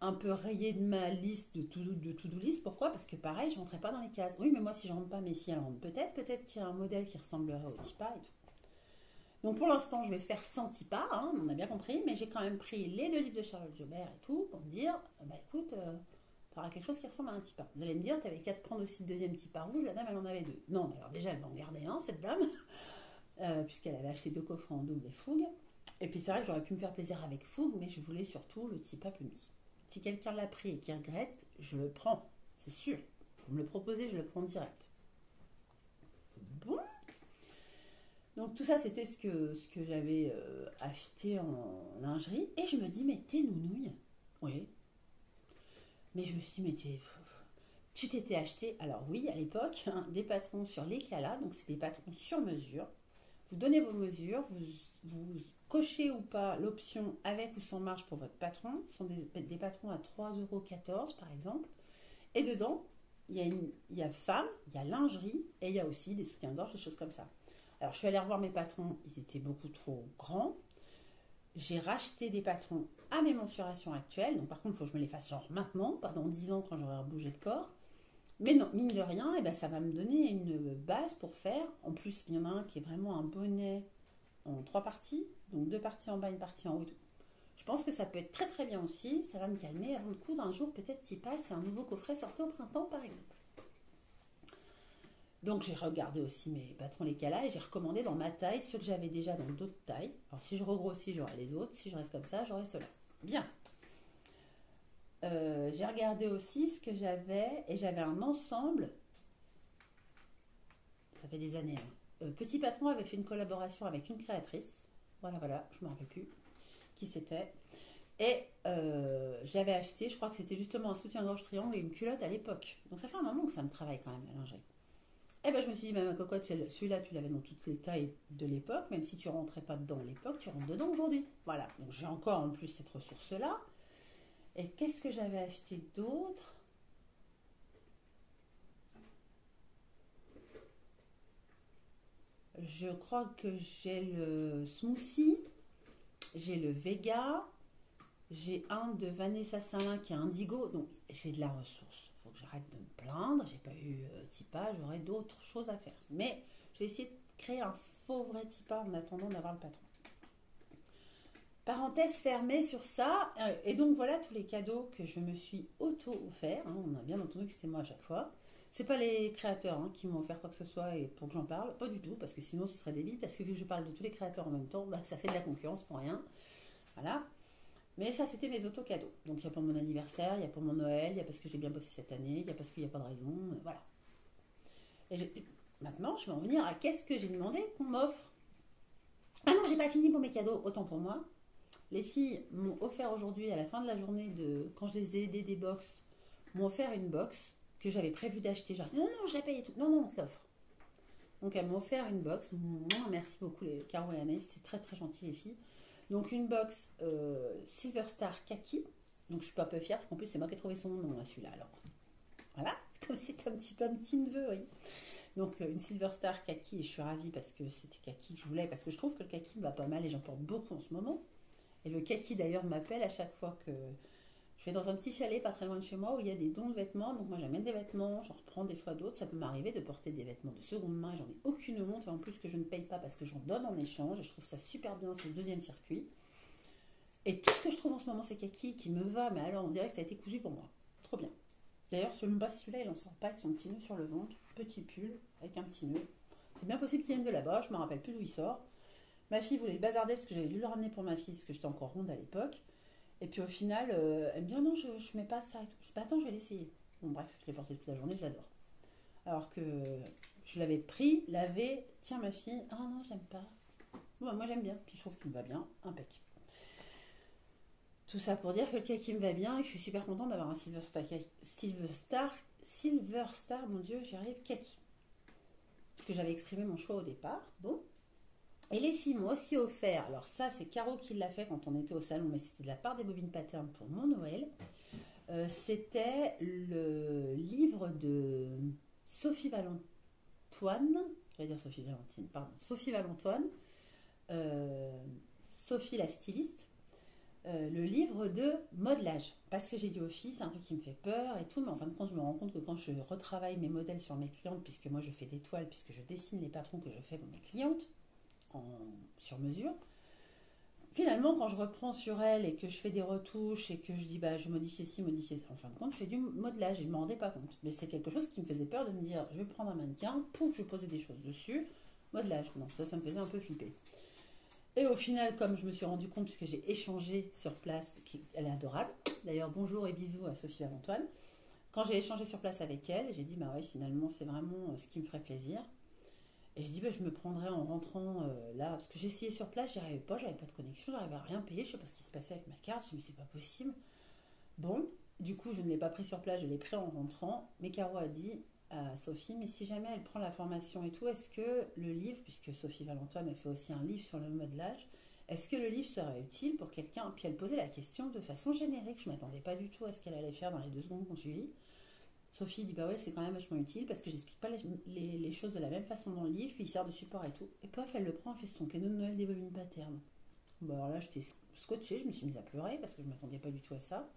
un peu rayé de ma liste de to-do list. Pourquoi? Parce que pareil, je rentrais pas dans les cases. Oui, mais moi, si je rentre pas, mes filles, elles rentrent peut-être qu'il y a un modèle qui ressemblerait au Tipa et tout. Donc pour l'instant, je vais faire sans Tipa, hein, on a bien compris, mais j'ai quand même pris les 2 livres de Charlotte Joubert et tout, pour me dire, bah écoute... t'auras quelque chose qui ressemble à un Tipa. Vous allez me dire, t'avais qu'à te prendre aussi le 2e Tipa rouge, la dame elle en avait 2. Non, mais alors déjà elle va en garder un, cette dame, puisqu'elle avait acheté 2 coffrets en double et fougue. Et puis c'est vrai que j'aurais pu me faire plaisir avec fougue, mais je voulais surtout le Tipa plus petit. Si quelqu'un l'a pris et qui regrette, je le prends, c'est sûr. Vous me le proposez, je le prends direct. bon. Donc tout ça, c'était ce que j'avais acheté en lingerie. Et je me dis, mais tes nounouilles, oui. Mais je me suis dit, mais tu t'étais acheté, alors oui, à l'époque, hein, des patrons sur l'Ecala, donc c'est des patrons sur mesure. Vous donnez vos mesures, vous cochez ou pas l'option avec ou sans marge pour votre patron. Ce sont des patrons à 3,14 € par exemple. Et dedans, il y a femme, il y a lingerie et il y a aussi des soutiens-gorge, des choses comme ça. Alors je suis allée revoir mes patrons, ils étaient beaucoup trop grands. J'ai racheté des patrons à mes mensurations actuelles. Donc par contre, il faut que je me les fasse genre maintenant, pas dans 10 ans quand j'aurai bougé de corps. Mais non, mine de rien, eh ben, ça va me donner une base pour faire. En plus, il y en a un qui est vraiment un bonnet en 3 parties. Donc 2 parties en bas, une partie en haut. Je pense que ça peut être très très bien aussi. Ça va me calmer avant le coup d'un jour, peut-être t'y passe et un nouveau coffret sorti au printemps par exemple. Donc j'ai regardé aussi mes patrons les Cala et j'ai recommandé dans ma taille ceux que j'avais déjà dans d'autres tailles. Alors si je regrossis, j'aurai les autres. Si je reste comme ça, j'aurai ceux-là. Bien. J'ai regardé aussi ce que j'avais et j'avais un ensemble. Ça fait des années. Hein. Petit Patron avait fait une collaboration avec une créatrice. Voilà, je ne me rappelle plus qui c'était. Et j'avais acheté, je crois que c'était justement un soutien-gorge triangle et une culotte à l'époque. Donc ça fait un moment que ça me travaille quand même la lingerie. Et ben je me suis dit, ma cocotte, celui-là tu l'avais dans toutes les tailles de l'époque, même si tu rentrais pas dedans à l'époque, tu rentres dedans aujourd'hui. Voilà, donc j'ai encore en plus cette ressource-là. Et qu'est-ce que j'avais acheté d'autre? Je crois que j'ai le smoothie, j'ai le Vega, j'ai un de Vanessa Salin qui est indigo, donc j'ai de la ressource. Il faut que j'arrête de me plaindre, j'ai pas eu TIPA, j'aurai d'autres choses à faire. Mais je vais essayer de créer un faux vrai TIPA en attendant d'avoir le patron. Parenthèse fermée sur ça, et donc voilà tous les cadeaux que je me suis auto-offert. Hein, on a bien entendu que c'était moi à chaque fois. C'est pas les créateurs hein, qui m'ont offert quoi que ce soit et pour que j'en parle, pas du tout, parce que sinon ce serait débile, parce que vu que je parle de tous les créateurs en même temps, bah, ça fait de la concurrence pour rien. Voilà. Mais ça, c'était mes auto-cadeaux. Donc il y a pour mon anniversaire, il y a pour mon Noël, il y a parce que j'ai bien bossé cette année, il y a parce qu'il n'y a pas de raison, voilà. Et maintenant, je vais en venir à qu'est-ce que j'ai demandé qu'on m'offre. Ah non, j'ai pas fini pour mes cadeaux, autant pour moi. Les filles m'ont offert aujourd'hui, à la fin de la journée, quand je les ai aidées des box, m'ont offert une box que j'avais prévu d'acheter. Genre, non, je la paye et tout. Non, on te l'offre. Donc, elles m'ont offert une box. Merci beaucoup, les Caro et Annès. C'est très, très gentil, les filles. Donc, une box Silver Star Kaki. Donc, je suis pas peu fière parce qu'en plus, c'est moi qui ai trouvé son nom à celui-là. Alors, voilà. C'est comme si c'était un petit peu un petit neveu, oui. Donc, une Silver Star Kaki. Et je suis ravie parce que c'était Kaki que je voulais. Parce que je trouve que le Kaki me va pas mal et j'en porte beaucoup en ce moment. Et le kaki d'ailleurs m'appelle à chaque fois que je vais dans un petit chalet pas très loin de chez moi où il y a des dons de vêtements. Donc moi j'amène des vêtements, j'en reprends des fois d'autres. Ça peut m'arriver de porter des vêtements de seconde main. J'en ai aucune honte et en plus que je ne paye pas parce que j'en donne en échange. Et je trouve ça super bien sur le deuxième circuit. Et tout ce que je trouve en ce moment c'est kaki qui me va. Mais alors on dirait que ça a été cousu pour moi. Trop bien. D'ailleurs je me passe celui-là il en sort pas avec son petit nœud sur le ventre. Petit pull avec un petit nœud. C'est bien possible qu'il vienne de là-bas. Je me rappelle plus d'où il sort. Ma fille voulait le bazarder parce que j'avais dû le ramener pour ma fille parce que j'étais encore ronde à l'époque. Et puis au final, elle me dit oh non, je mets pas ça et tout. Je dis bah attends, je vais l'essayer. Bon bref, je l'ai porté toute la journée, je l'adore. Alors que je l'avais pris, lavé, tiens ma fille, ah non, j'aime pas. Bon, moi j'aime bien, puis je trouve qu'il me va bien, impec. Tout ça pour dire que le kaki me va bien et que je suis super contente d'avoir un Silver Star, mon Dieu, j'y arrive, kaki. Parce que j'avais exprimé mon choix au départ. Bon. Et les filles m'ont aussi offert, alors ça c'est Caro qui l'a fait quand on était au salon, mais c'était de la part des bobines pattern pour mon Noël. C'était le livre de Sophie Valentoine, je vais dire Sophie Valentine, pardon, Sophie Valentoine, Sophie la styliste, le livre de modelage. Parce que j'ai dit aux filles, c'est un truc qui me fait peur et tout, mais en fin de compte, je me rends compte que quand je retravaille mes modèles sur mes clientes, puisque moi je fais des toiles, puisque je dessine les patrons que je fais pour mes clientes, sur mesure. Finalement, quand je reprends sur elle et que je fais des retouches et que je dis bah je modifie ci, modifie ça, en fin de compte, je fais du modelage et je ne me rendais pas compte. Mais c'est quelque chose qui me faisait peur de me dire je vais prendre un mannequin, pouf, je vais poser des choses dessus, modelage. Non, ça me faisait un peu flipper. Et au final, comme je me suis rendu compte, puisque j'ai échangé sur place, elle est adorable. D'ailleurs, bonjour et bisous à Sophie Antoine. Quand j'ai échangé sur place avec elle, j'ai dit bah ouais, finalement, c'est vraiment ce qui me ferait plaisir. Et je dis, bah, je me prendrai en rentrant là, parce que j'ai essayé sur place, j'y arrivais pas, j'avais pas de connexion, j'arrivais à rien payer, je sais pas ce qui se passait avec ma carte, je me suis dit, mais c'est pas possible. Bon, du coup, je ne l'ai pas pris sur place, je l'ai pris en rentrant. Mais Caro a dit à Sophie, mais si jamais elle prend la formation et tout, est-ce que le livre, puisque Sophie Valentoine a fait aussi un livre sur le modelage, est-ce que le livre serait utile pour quelqu'un? Puis elle posait la question de façon générique, je ne m'attendais pas du tout à ce qu'elle allait faire dans les 2 secondes qu'on suivit. Sophie dit, bah ouais, c'est quand même vachement utile parce que j'explique pas les choses de la même façon dans le livre, puis il sert de support et tout. Et pof, elle le prend, elle fait son cadeau de Noël des volumes patternes. Bon, alors là, j'étais scotchée, je me suis mise à pleurer parce que je ne m'attendais pas du tout à ça.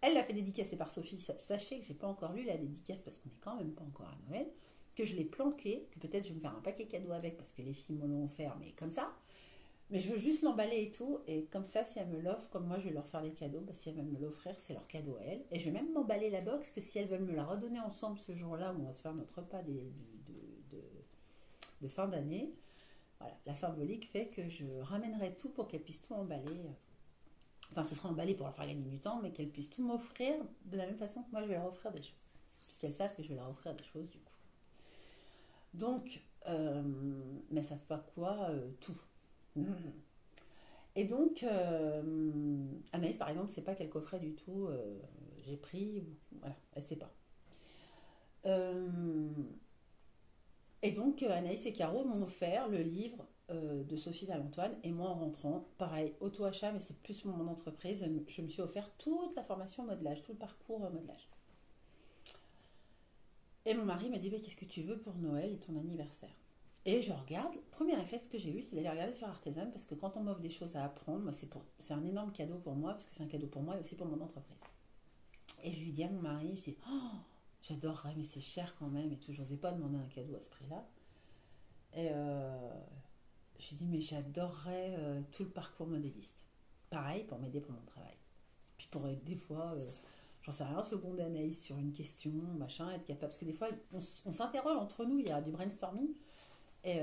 Elle l'a fait dédicacer par Sophie. Sachez que j'ai pas encore lu la dédicace parce qu'on n'est quand même pas encore à Noël. Que je l'ai planqué, que peut-être je vais me faire un paquet cadeau avec parce que les filles me l'ont offert, mais comme ça. Mais je veux juste l'emballer et tout. Et comme ça, si elle me l'offre, comme moi je vais leur faire des cadeaux, bah, si elles veulent me l'offrir, c'est leur cadeau à elles. Et je vais même m'emballer la box que si elles veulent me la redonner ensemble ce jour-là, où on va se faire notre repas de fin d'année. Voilà, la symbolique fait que je ramènerai tout pour qu'elles puissent tout emballer. Enfin, ce sera emballé pour leur faire gagner du temps, mais qu'elles puissent tout m'offrir de la même façon que moi je vais leur offrir des choses. Puisqu'elles savent que je vais leur offrir des choses du coup. Donc, mais elles savent pas quoi, tout. Et donc, Anaïs par exemple, sait pas quel coffret du tout j'ai pris. Voilà, elle sait pas. Et donc, Anaïs et Caro m'ont offert le livre de Sophie Valentoine. Et moi, en rentrant, pareil, auto-achat, mais c'est plus mon entreprise, je me suis offert toute la formation modelage, tout le parcours modelage. Et mon mari me dit, bah, qu'est-ce que tu veux pour Noël et ton anniversaire? Et je regarde, le premier réflexe que j'ai eu, c'est d'aller regarder sur Artisan, parce que quand on m'offre des choses à apprendre, moi, c'est un énorme cadeau pour moi, parce que c'est un cadeau pour moi et aussi pour mon entreprise. Et je lui dis à mon mari, je dis, oh, j'adorerais, mais c'est cher quand même, et tout, j'osais pas demander un cadeau à ce prix-là. Et je lui dis, mais j'adorerais tout le parcours modéliste. Pareil, pour m'aider pour mon travail. Puis pour être des fois, j'en sais rien, seconder Anaïs sur une question, machin, être capable. Parce que des fois, on s'interroge entre nous, il y a du brainstorming. Et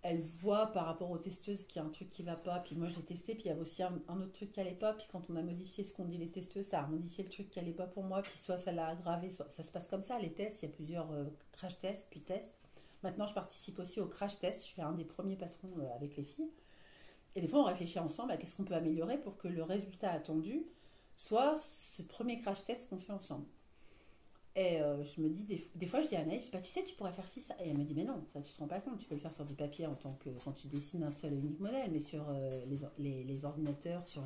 elle voit par rapport aux testeuses qu'il y a un truc qui va pas. Puis moi, j'ai testé, puis il y avait aussi un autre truc qui allait pas. Puis quand on a modifié ce qu'on dit les testeuses, ça a modifié le truc qui allait pas pour moi. Puis soit ça l'a aggravé, soit ça se passe comme ça. Les tests, il y a plusieurs crash tests, puis tests. Maintenant, je participe aussi au crash test. Je fais un des premiers patrons avec les filles. Et des fois, on réfléchit ensemble à qu'est-ce qu'on peut améliorer pour que le résultat attendu soit ce premier crash test qu'on fait ensemble. Et je me dis, des fois, je dis à Anaïs, bah, tu sais, tu pourrais faire ci, ça. Et elle me dit, mais non, ça, tu te rends pas compte. Tu peux le faire sur du papier en tant que quand tu dessines un seul et unique modèle, mais sur les ordinateurs, sur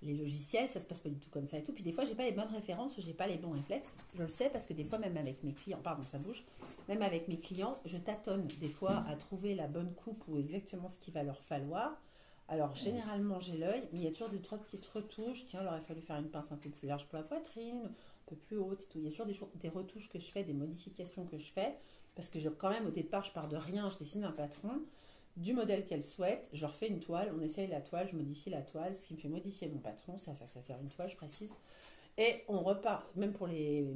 les logiciels, ça se passe pas du tout comme ça et tout. Puis des fois, j'ai pas les bonnes références, j'ai pas les bons réflexes. Je le sais parce que des fois, même avec mes clients, pardon, ça bouge, même avec mes clients, je tâtonne des fois à trouver la bonne coupe ou exactement ce qu'il va leur falloir. Alors, généralement, j'ai l'œil, mais il y a toujours 2-3 petites retouches. Tiens, il aurait fallu faire une pince un peu plus large pour la poitrine, un peu plus haute et tout. Il y a toujours des retouches que je fais, des modifications que je fais, parce que quand même, au départ, je pars de rien, je dessine un patron, du modèle qu'elle souhaite, je leur fais une toile, on essaye la toile, je modifie la toile, ce qui me fait modifier mon patron, c'est à ça que ça sert une toile, je précise. Et on repart, même pour les...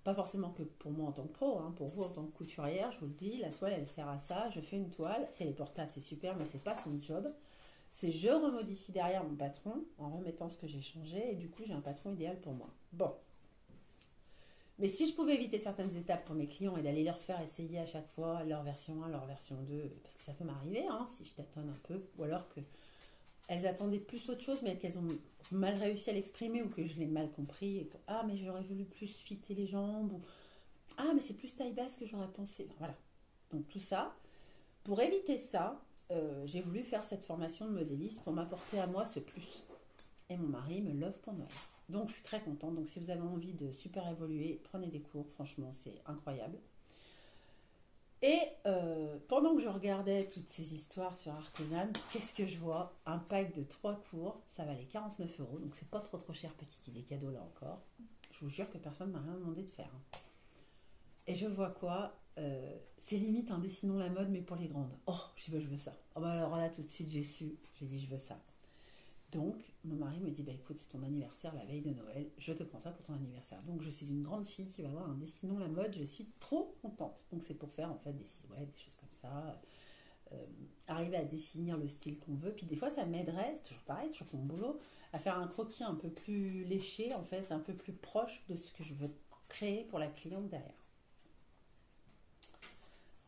Pas forcément que pour moi en tant que pro, hein, pour vous en tant que couturière, je vous le dis, la toile, elle sert à ça, je fais une toile, si elle est portable, c'est super, mais c'est pas son job. C'est je remodifie derrière mon patron en remettant ce que j'ai changé et du coup j'ai un patron idéal pour moi. Bon. Mais si je pouvais éviter certaines étapes pour mes clients et d'aller leur faire essayer à chaque fois leur version 1, leur version 2, parce que ça peut m'arriver hein, si je tâtonne un peu, ou alors qu'elles attendaient plus autre chose mais qu'elles ont mal réussi à l'exprimer ou que je l'ai mal compris et que ah mais j'aurais voulu plus fitter les jambes ou ah mais c'est plus taille basse que j'aurais pensé. Voilà. Donc tout ça, pour éviter ça, j'ai voulu faire cette formation de modéliste pour m'apporter à moi ce plus. Et mon mari me l'offre pour Noël. Donc je suis très contente. Donc si vous avez envie de super évoluer, prenez des cours. Franchement, c'est incroyable. Et pendant que je regardais toutes ces histoires sur Artisan, qu'est-ce que je vois? Un pack de 3 cours, ça valait 49 €. Donc c'est pas trop cher, petite idée cadeau là encore. Je vous jure que personne ne m'a rien demandé de faire. Et je vois quoi? C'est limite un dessinons la mode mais pour les grandes. Oh, je dis bah, je veux ça. Oh, bah, alors là tout de suite j'ai dit je veux ça. Donc mon mari me dit bah écoute c'est ton anniversaire la veille de Noël, je te prends ça pour ton anniversaire. Donc je suis une grande fille qui va avoir un dessinons la mode, je suis trop contente. Donc c'est pour faire en fait des silhouettes, des choses comme ça, arriver à définir le style qu'on veut. Puis des fois ça m'aiderait, c'est toujours pareil, toujours mon boulot, à faire un croquis un peu plus léché en fait, un peu plus proche de ce que je veux créer pour la cliente derrière.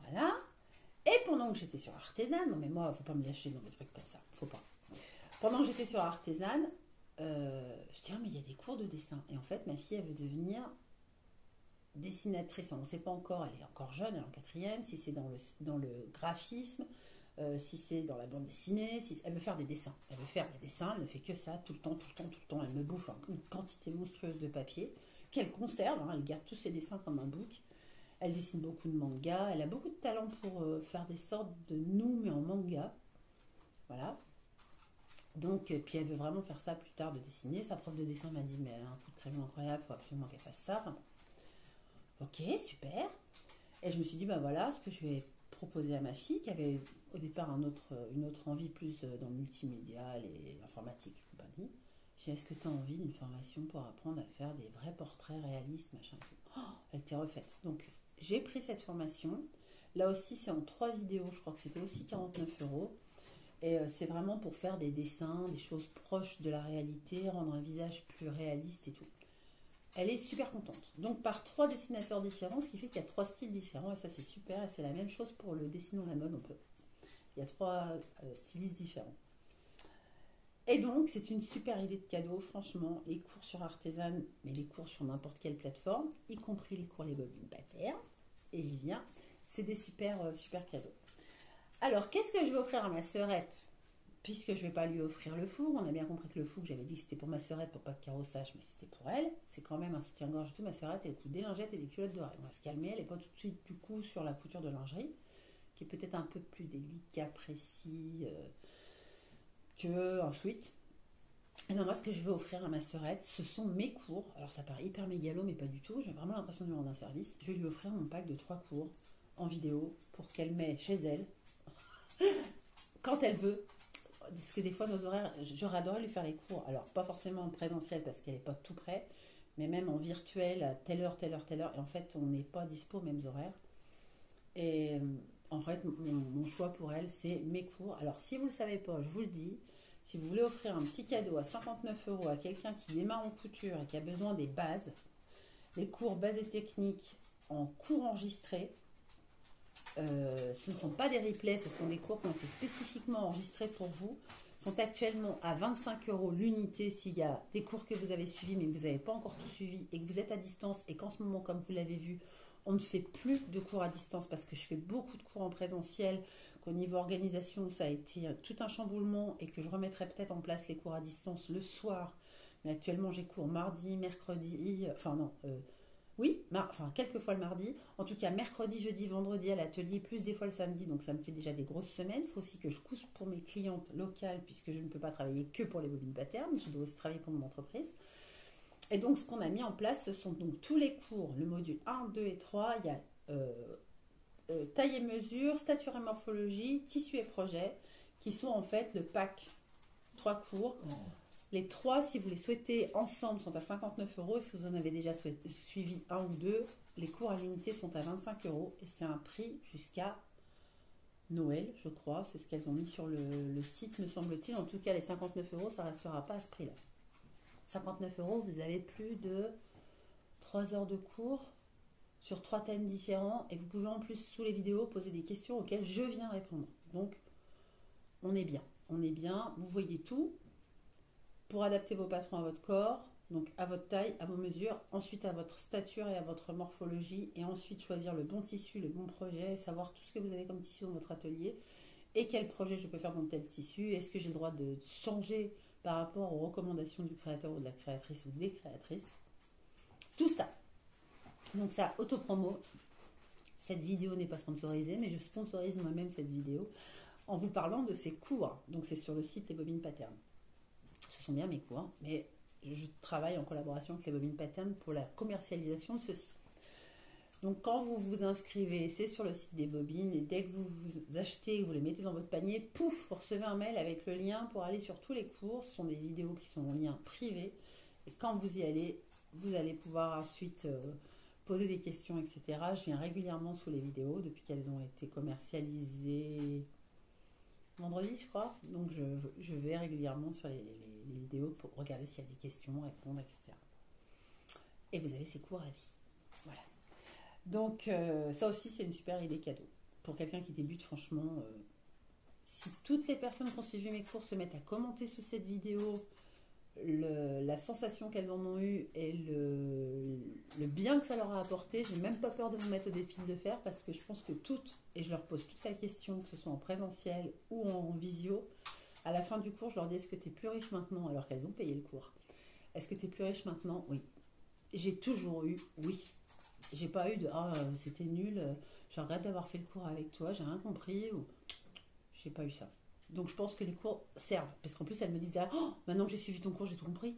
Voilà, pendant que j'étais sur Artisan, non mais moi, faut pas me lâcher dans des trucs comme ça, faut pas. Pendant que j'étais sur Artisan, je dis, ah, mais il y a des cours de dessin. Et en fait, ma fille, elle veut devenir dessinatrice. On ne sait pas encore, elle est encore jeune, elle est en quatrième, si c'est dans le graphisme, si c'est dans la bande dessinée, si elle veut faire des dessins. Elle veut faire des dessins, elle ne fait que ça tout le temps, tout le temps, tout le temps. Elle me bouffe une quantité monstrueuse de papier qu'elle conserve, hein, elle garde tous ses dessins comme un book. Elle dessine beaucoup de mangas, elle a beaucoup de talent pour faire des sortes de nous, mais en manga. Voilà. Donc, puis elle veut vraiment faire ça plus tard, de dessiner. Sa prof de dessin m'a dit, mais elle a un coup de crayon incroyable, il faut absolument qu'elle fasse ça. Enfin, ok, super. Et je me suis dit, ben voilà, ce que je vais proposer à ma fille, qui avait au départ une autre envie plus dans le multimédia, l'informatique, compagnie. J'ai dit, est-ce que tu as envie d'une formation pour apprendre à faire des vrais portraits réalistes, machin. Oh, elle était refaite. Donc, j'ai pris cette formation. Là aussi, c'est en 3 vidéos, je crois que c'était aussi 49 €. Et c'est vraiment pour faire des dessins, des choses proches de la réalité, rendre un visage plus réaliste et tout. Elle est super contente. Donc par 3 dessinateurs différents, ce qui fait qu'il y a 3 styles différents, et ça c'est super. Et c'est la même chose pour le dessinons la mode, il y a 3 stylistes différents. Et donc c'est une super idée de cadeau, franchement, les cours sur Artisan, mais les cours sur n'importe quelle plateforme, y compris les cours les bobines pattern, et j'y viens, c'est des super cadeaux. Alors, qu'est-ce que je vais offrir à ma sœurette? Puisque je ne vais pas lui offrir le four, on a bien compris que le four, j'avais dit que c'était pour ma sœurette, pour pas de Caro sache, mais c'était pour elle. C'est quand même un soutien-gorge et tout. Ma sœurette, elle coud des lingettes et des culottes de rêve. On va se calmer, elle n'est pas tout de suite du coup sur la couture de lingerie, qui est peut-être un peu plus délicat, précis qu'un sweat. Et non, moi, ce que je veux offrir à ma sœurette, ce sont mes cours. Alors, ça paraît hyper mégalo, mais pas du tout. J'ai vraiment l'impression de lui rendre un service. Je vais lui offrir mon pack de 3 cours en vidéo pour qu'elle mette chez elle quand elle veut. Parce que des fois, nos horaires, j'aurais adoré lui faire les cours. Alors, pas forcément en présentiel parce qu'elle n'est pas tout près, mais même en virtuel, à telle heure, telle heure, telle heure. Et en fait, on n'est pas dispo aux mêmes horaires. Et en fait, mon choix pour elle, c'est mes cours. Alors, si vous ne le savez pas, je vous le dis, si vous voulez offrir un petit cadeau à 59 € à quelqu'un qui démarre en couture et qui a besoin des bases, les cours bases et techniques en cours enregistrés, ce ne sont pas des replays, ce sont des cours qui ont été spécifiquement enregistrés pour vous, sont actuellement à 25 € l'unité s'il y a des cours que vous avez suivis mais que vous n'avez pas encore tout suivi et que vous êtes à distance et qu'en ce moment, comme vous l'avez vu, on ne fait plus de cours à distance parce que je fais beaucoup de cours en présentiel, qu'au niveau organisation, ça a été tout un chamboulement et que je remettrai peut-être en place les cours à distance le soir. Mais actuellement, j'ai cours mardi, mercredi, oui, quelques fois le mardi. En tout cas, mercredi, jeudi, vendredi à l'atelier, plus des fois le samedi. Donc, ça me fait déjà des grosses semaines. Il faut aussi que je couche pour mes clientes locales, puisque je ne peux pas travailler que pour les bobines pattern. Je dois aussi travailler pour mon entreprise. Et donc, ce qu'on a mis en place, ce sont donc tous les cours. Le module 1, 2 et 3, il y a taille et mesure, stature et morphologie, tissu et projet, qui sont en fait le pack 3 cours. Les 3, si vous les souhaitez ensemble, sont à 59 €. Si vous en avez déjà suivi un ou deux, les cours à l'unité sont à 25 € et c'est un prix jusqu'à Noël, je crois. C'est ce qu'elles ont mis sur le site, me semble-t-il. En tout cas, les 59 €, ça ne restera pas à ce prix-là. 59 €, vous avez plus de 3 heures de cours sur 3 thèmes différents et vous pouvez en plus, sous les vidéos, poser des questions auxquelles je viens répondre. Donc, on est bien. On est bien, vous voyez tout. Pour adapter vos patrons à votre corps, donc à votre taille, à vos mesures, ensuite à votre stature et à votre morphologie, et ensuite choisir le bon tissu, le bon projet, savoir tout ce que vous avez comme tissu dans votre atelier, et quel projet je peux faire dans tel tissu, est-ce que j'ai le droit de changer par rapport aux recommandations du créateur ou de la créatrice ou des créatrices. Tout ça. Donc ça, autopromo. Cette vidéo n'est pas sponsorisée, mais je sponsorise moi-même cette vidéo en vous parlant de ces cours. Donc c'est sur le site Les Bobines Pattern. Ce sont bien mes cours, mais je travaille en collaboration avec les bobines pattern pour la commercialisation de ceci. Donc quand vous vous inscrivez, c'est sur le site des bobines, et dès que vous vous achetez, vous les mettez dans votre panier, pouf, vous recevez un mail avec le lien pour aller sur tous les cours. Ce sont des vidéos qui sont en lien privé, et quand vous y allez, vous allez pouvoir ensuite poser des questions, etc. Je viens régulièrement sous les vidéos depuis qu'elles ont été commercialisées vendredi, je crois. Donc je vais régulièrement sur les vidéos pour regarder s'il y a des questions, répondre, etc. Et vous avez ces cours à vie. Voilà. Donc ça aussi, c'est une super idée cadeau. pour quelqu'un qui débute, franchement, si toutes les personnes qui ont suivi mes cours se mettent à commenter sous cette vidéo la sensation qu'elles en ont eue et le bien que ça leur a apporté, j'ai même pas peur de me mettre au défi de le faire parce que je pense que toutes, et je leur pose toute la question, que ce soit en présentiel ou en visio, à la fin du cours, je leur dis: est-ce que tu es plus riche maintenant, alors qu'elles ont payé le cours? Est-ce que tu es plus riche maintenant? Oui. J'ai toujours eu oui. J'ai pas eu de c'était nul, je regrette d'avoir fait le cours avec toi, j'ai rien compris, ou j'ai pas eu ça. Donc je pense que les cours servent, parce qu'en plus elle me disait: oh, maintenant que j'ai suivi ton cours, j'ai tout compris.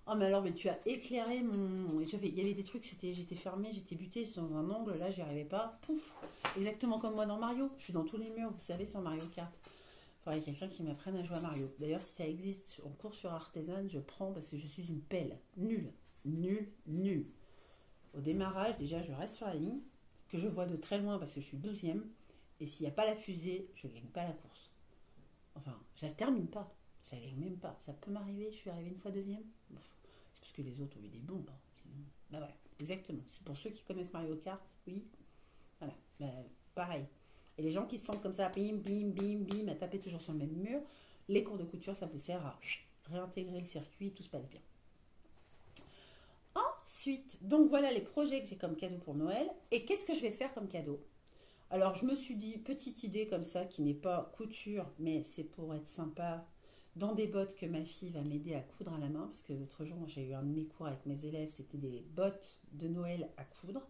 Oh mais alors, mais tu as éclairé mon. Il y avait des trucs, j'étais fermée, j'étais butée dans un angle, là j'y arrivais pas. Pouf. Exactement comme moi dans Mario. Je suis dans tous les murs, vous savez, sur Mario Kart. Il faudrait quelqu'un qui m'apprenne à jouer à Mario. D'ailleurs, si ça existe en cours sur Artisan, je prends parce que je suis une pelle. Nulle. Nulle. Nulle. Au démarrage, déjà, je reste sur la ligne, que je vois de très loin parce que je suis 12e. Et s'il n'y a pas la fusée, je ne gagne pas la course. Enfin, je la termine pas. Je la gagne même pas. Ça peut m'arriver, je suis arrivée une fois deuxième. C'est parce que les autres ont eu des bombes. Hein. Sinon... Bah voilà, exactement. C'est pour ceux qui connaissent Mario Kart, oui. Voilà, bah, pareil. Et les gens qui se sentent comme ça, bim, bim, bim, bim, à taper toujours sur le même mur, les cours de couture, ça vous sert à réintégrer le circuit, tout se passe bien. Ensuite, donc voilà les projets que j'ai comme cadeau pour Noël. Et qu'est-ce que je vais faire comme cadeau? Alors, je me suis dit, petite idée comme ça, qui n'est pas couture, mais c'est pour être sympa, dans des bottes que ma fille va m'aider à coudre à la main, parce que l'autre jour, j'ai eu un de mes cours avec mes élèves, c'était des bottes de Noël à coudre.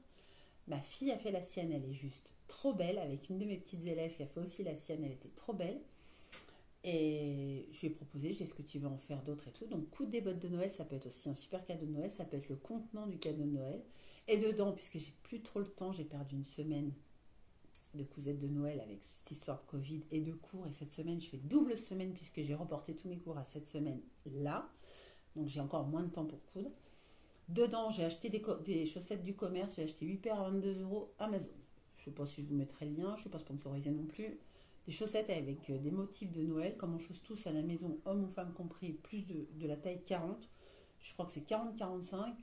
Ma fille a fait la sienne, elle est juste trop belle, avec une de mes petites élèves qui a fait aussi la sienne, elle était trop belle. Et je lui ai proposé, j'ai ce que tu veux en faire d'autres et tout. Donc, coudre des bottes de Noël, ça peut être aussi un super cadeau de Noël, ça peut être le contenant du cadeau de Noël. Et dedans, puisque j'ai plus trop le temps, j'ai perdu une semaine de cousettes de Noël avec cette histoire de Covid et de cours. Et cette semaine, je fais double semaine puisque j'ai reporté tous mes cours à cette semaine-là. Donc, j'ai encore moins de temps pour coudre. Dedans, j'ai acheté des chaussettes du commerce. J'ai acheté 8 paires à 22 € Amazon. Je ne sais pas si je vous mettrai le lien. Je ne suis pas sponsorisée non plus. Des chaussettes avec des motifs de Noël. Comme on chausse tous à la maison, hommes ou femmes compris, plus de la taille 40. Je crois que c'est 40-45.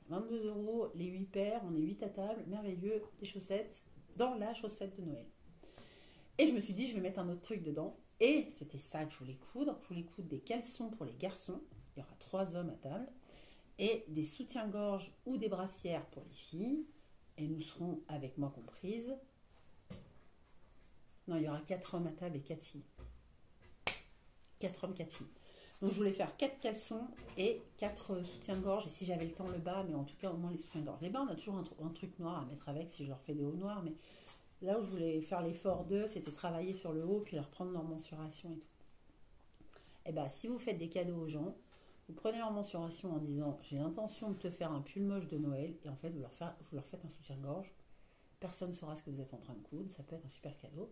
22 €, les 8 paires. On est 8 à table. Merveilleux. Des chaussettes dans la chaussette de Noël. Et je me suis dit, je vais mettre un autre truc dedans. Et c'était ça que je voulais coudre. Je voulais coudre des caleçons pour les garçons. Il y aura 3 hommes à table. Et des soutiens-gorge ou des brassières pour les filles. Et nous serons, avec moi comprise... Non, il y aura 4 hommes à table et 4 filles. 4 hommes, 4 filles. Donc je voulais faire 4 caleçons et 4 soutiens-gorge. Et si j'avais le temps, le bas, mais en tout cas au moins les soutiens-gorge. Les bas, on a toujours un truc noir à mettre avec si je leur fais des hauts noirs. Mais là où je voulais faire l'effort d'eux, c'était travailler sur le haut puis leur prendre leur mensuration et tout. Et bien, si vous faites des cadeaux aux gens, vous prenez leur mensuration en disant: j'ai l'intention de te faire un pull moche de Noël. Et en fait, vous leur faites un soutien-gorge. Personne ne saura ce que vous êtes en train de coudre. Ça peut être un super cadeau.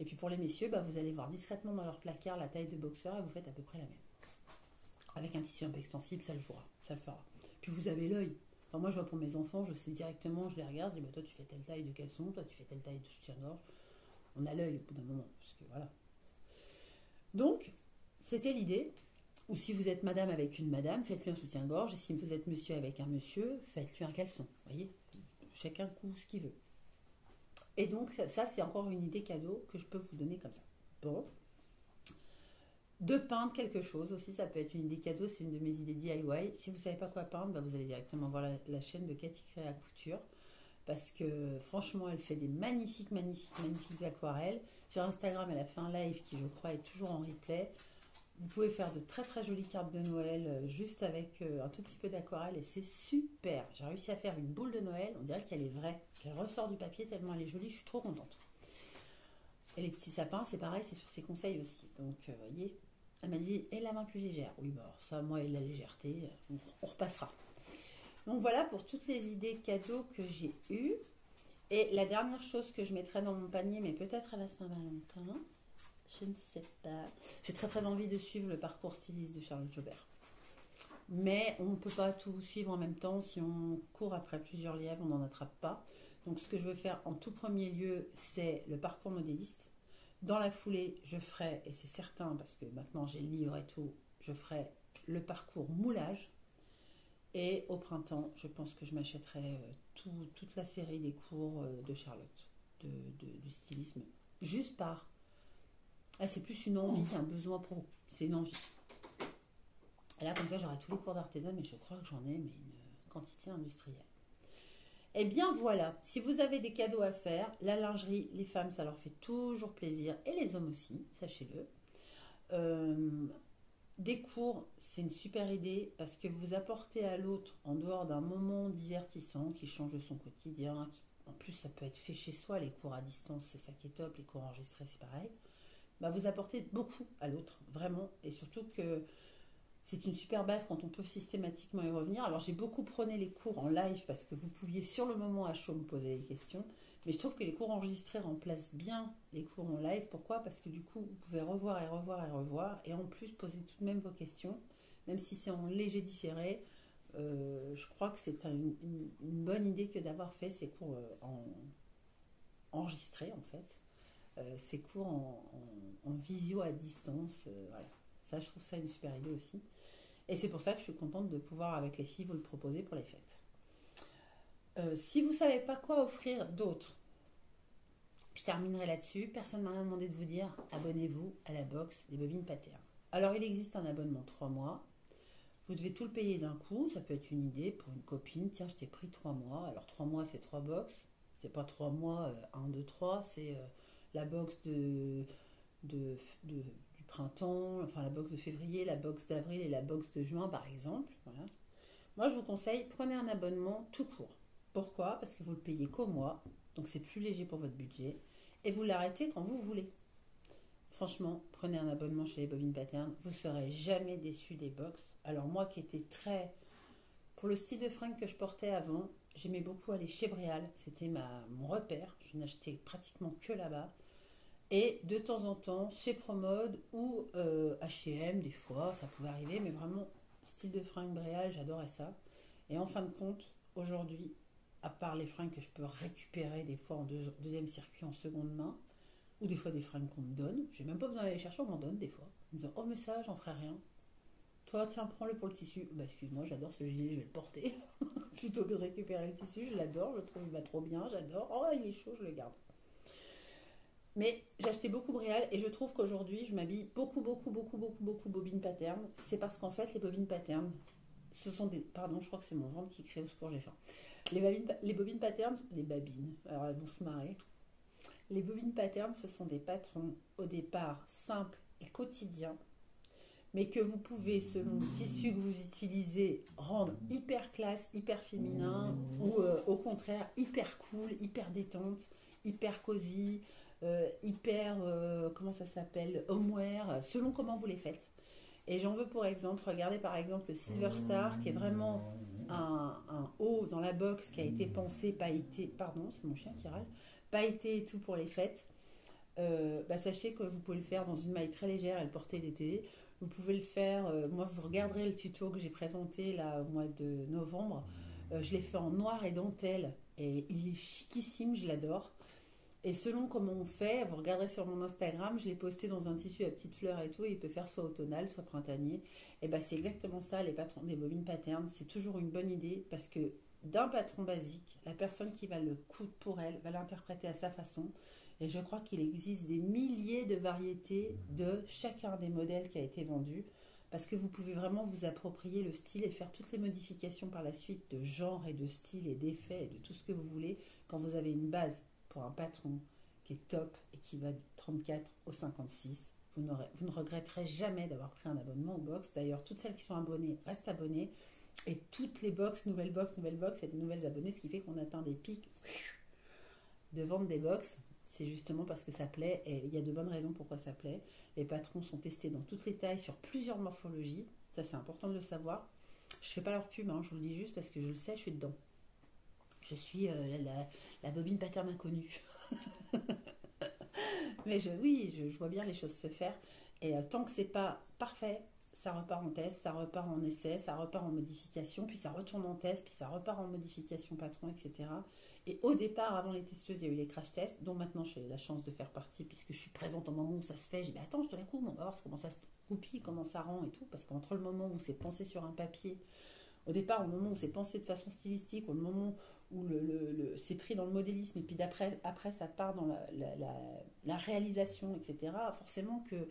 Et puis pour les messieurs, vous allez voir discrètement dans leur placard la taille de boxeur et vous faites à peu près la même. Avec un tissu un peu extensible, ça le jouera, ça le fera. Puis vous avez l'œil. Enfin, moi, je vois pour mes enfants, je sais directement, je les regarde, je dis: toi, tu fais telle taille de caleçon, toi, tu fais telle taille de soutien-gorge. On a l'œil au bout d'un moment, parce que voilà. Donc, c'était l'idée. Ou si vous êtes madame avec une madame, faites-lui un soutien-gorge. Et si vous êtes monsieur avec un monsieur, faites-lui un caleçon. Vous voyez, chacun coud ce qu'il veut. Et donc, ça, c'est encore une idée cadeau que je peux vous donner comme ça. Bon. De peindre quelque chose aussi, ça peut être une idée cadeau, c'est une de mes idées DIY. Si vous ne savez pas quoi peindre, vous allez directement voir la chaîne de Cathy Créa Couture. Parce que franchement, elle fait des magnifiques aquarelles. Sur Instagram, elle a fait un live qui, je crois, est toujours en replay. Vous pouvez faire de très très jolies cartes de Noël juste avec un tout petit peu d'aquarelle et c'est super. J'ai réussi à faire une boule de Noël, on dirait qu'elle est vraie. Elle ressort du papier tellement elle est jolie, je suis trop contente. Et les petits sapins, c'est pareil, c'est sur ses conseils aussi. Donc, vous voyez, elle m'a dit: et la main plus légère. Oui, bah alors ça, moi et la légèreté, on repassera. Donc voilà pour toutes les idées cadeaux que j'ai eues. Et la dernière chose que je mettrai dans mon panier, mais peut-être à la Saint-Valentin, je ne sais pas. J'ai très très envie de suivre le parcours styliste de Charlotte Jobert. Mais on ne peut pas tout suivre en même temps. Si on court après plusieurs lièvres, on n'en attrape pas. Donc ce que je veux faire en tout premier lieu, c'est le parcours modéliste. Dans la foulée, je ferai, et c'est certain parce que maintenant j'ai le livre et tout, je ferai le parcours moulage. Et au printemps, je pense que je m'achèterai toute la série des cours de Charlotte. du stylisme. Juste par... Ah, c'est plus une envie qu'un besoin pro. C'est une envie. Et là, comme ça, j'aurai tous les cours d'artisan, mais je crois que j'en ai mais une quantité industrielle. Eh bien voilà, si vous avez des cadeaux à faire, la lingerie, les femmes, ça leur fait toujours plaisir, et les hommes aussi, sachez-le. Des cours, c'est une super idée parce que vous apportez à l'autre, en dehors d'un moment divertissant qui change de son quotidien, en plus ça peut être fait chez soi, les cours à distance, c'est ça qui est top, les cours enregistrés, c'est pareil. Bah, vous apportez beaucoup à l'autre, vraiment, et surtout que c'est une super base quand on peut systématiquement y revenir. Alors j'ai beaucoup prôné les cours en live parce que vous pouviez sur le moment à chaud me poser des questions. Mais je trouve que les cours enregistrés remplacent bien les cours en live. Pourquoi? Parce que du coup, vous pouvez revoir et revoir et revoir. Et en plus, poser tout de même vos questions. Même si c'est en léger différé, je crois que c'est une bonne idée que d'avoir fait ces cours enregistrés en fait. Ces cours en visio à distance. Voilà. Ça, je trouve ça une super idée aussi. Et c'est pour ça que je suis contente de pouvoir, avec les filles, vous le proposer pour les fêtes. Si vous ne savez pas quoi offrir d'autre, je terminerai là-dessus. Personne ne m'a rien demandé de vous dire, abonnez-vous à la box des bobines pattern. Alors, il existe un abonnement 3 mois. Vous devez tout le payer d'un coup. Ça peut être une idée pour une copine. Tiens, je t'ai pris 3 mois. Alors, 3 mois, c'est 3 box. C'est pas 3 mois, 1, 2, 3. C'est la box du printemps, enfin la box de février, la box d'avril et la box de juin par exemple. Voilà. Moi je vous conseille, prenez un abonnement tout court. Pourquoi? Parce que vous le payez qu'au mois, donc c'est plus léger pour votre budget, et vous l'arrêtez quand vous voulez. Franchement, prenez un abonnement chez les bobines pattern, vous ne serez jamais déçu des box. Alors moi qui étais très... Pour le style de fringue que je portais avant, j'aimais beaucoup aller chez Bréal, c'était mon repère, je n'achetais pratiquement que là-bas. Et de temps en temps, chez Promode ou H&M, des fois, ça pouvait arriver, mais vraiment, style de fringue Bréal, j'adorais ça. Et en fin de compte, aujourd'hui, à part les fringues que je peux récupérer des fois en deuxième circuit en seconde main, ou des fois des fringues qu'on me donne, j'ai même pas besoin d'aller chercher, on m'en donne des fois. Ils me disent, oh mais ça, j'en ferai rien. Toi, tiens, prends-le pour le tissu. Bah excuse-moi, j'adore ce gilet, je vais le porter. Plutôt que de récupérer le tissu, je l'adore, je le trouve, il va trop bien, j'adore. Oh, il est chaud, je le garde. Mais j'achetais beaucoup Bréal et je trouve qu'aujourd'hui, je m'habille beaucoup bobines pattern. C'est parce qu'en fait, les bobines pattern, ce sont des... Pardon, je crois que c'est mon ventre qui crie au secours, j'ai faim. Les bobines pattern, les babines, alors elles vont se marrer. Les bobines pattern, ce sont des patrons au départ simples et quotidiens, mais que vous pouvez, selon le tissu que vous utilisez, rendre hyper classe, hyper féminin, ou au contraire, hyper cool, hyper détente, hyper cosy, comment ça s'appelle, homeware, selon comment vous les faites. Et j'en veux pour exemple, regardez par exemple le Silver Star, qui est vraiment un haut dans la box qui a été pensé, pailleté, pardon, c'est mon chien qui râle, pailleté et tout pour les fêtes. Sachez que vous pouvez le faire dans une maille très légère et le porter l'été. Vous pouvez le faire, moi vous regarderez le tuto que j'ai présenté là au mois de novembre. Je l'ai fait en noir et dentelle et il est chicissime, je l'adore. Et selon comment on fait, vous regarderez sur mon Instagram, je l'ai posté dans un tissu à petites fleurs et tout, et il peut faire soit automnal, soit printanier. Et c'est exactement ça, les patrons des bobines pattern. C'est toujours une bonne idée parce que d'un patron basique, la personne qui va le coudre pour elle va l'interpréter à sa façon. Et je crois qu'il existe des milliers de variétés de chacun des modèles qui a été vendu. Parce que vous pouvez vraiment vous approprier le style et faire toutes les modifications par la suite de genre et de style et d'effet et de tout ce que vous voulez quand vous avez une base pour un patron qui est top et qui va du 34 au 56. Vous ne regretterez jamais d'avoir pris un abonnement aux box. D'ailleurs, toutes celles qui sont abonnées restent abonnées. Et toutes les box, nouvelles box, et de nouvelles abonnées, ce qui fait qu'on atteint des pics de vente des box. C'est justement parce que ça plaît et il y a de bonnes raisons pourquoi ça plaît. Les patrons sont testés dans toutes les tailles sur plusieurs morphologies. Ça, c'est important de le savoir. Je ne fais pas leur pub, je vous le dis juste parce que je le sais, je suis dedans. Je suis la bobine pattern inconnue. Mais je vois bien les choses se faire. Et tant que c'est pas parfait, ça repart en test, ça repart en essai, ça repart en modification, puis ça retourne en test, puis ça repart en modification patron, etc. Et au départ, avant les testeuses, il y a eu les crash tests, dont maintenant j'ai la chance de faire partie, puisque je suis présente au moment où ça se fait. J'ai dit, attends, je te la coupe, on va voir comment ça se goupille, comment ça rend et tout. Parce qu'entre le moment où c'est pensé sur un papier, Au départ, au moment où c'est pensé de façon stylistique, au moment où c'est pris dans le modélisme, et puis après ça part dans la réalisation, etc., forcément que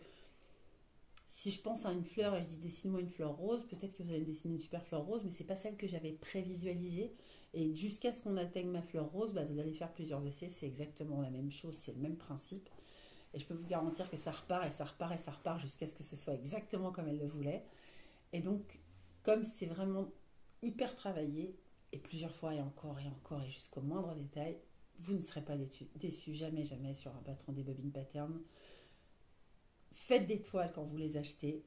si je pense à une fleur et je dis dessine-moi une fleur rose, peut-être que vous allez me dessiner une super fleur rose, mais c'est pas celle que j'avais prévisualisée. Et jusqu'à ce qu'on atteigne ma fleur rose, bah, vous allez faire plusieurs essais, c'est exactement la même chose, c'est le même principe. Et je peux vous garantir que ça repart et ça repart et ça repart jusqu'à ce que ce soit exactement comme elle le voulait. Et donc, comme c'est vraiment hyper travaillé, et plusieurs fois et encore et jusqu'au moindre détail, vous ne serez pas déçus jamais, jamais sur un patron des bobines pattern. Faites des toiles quand vous les achetez.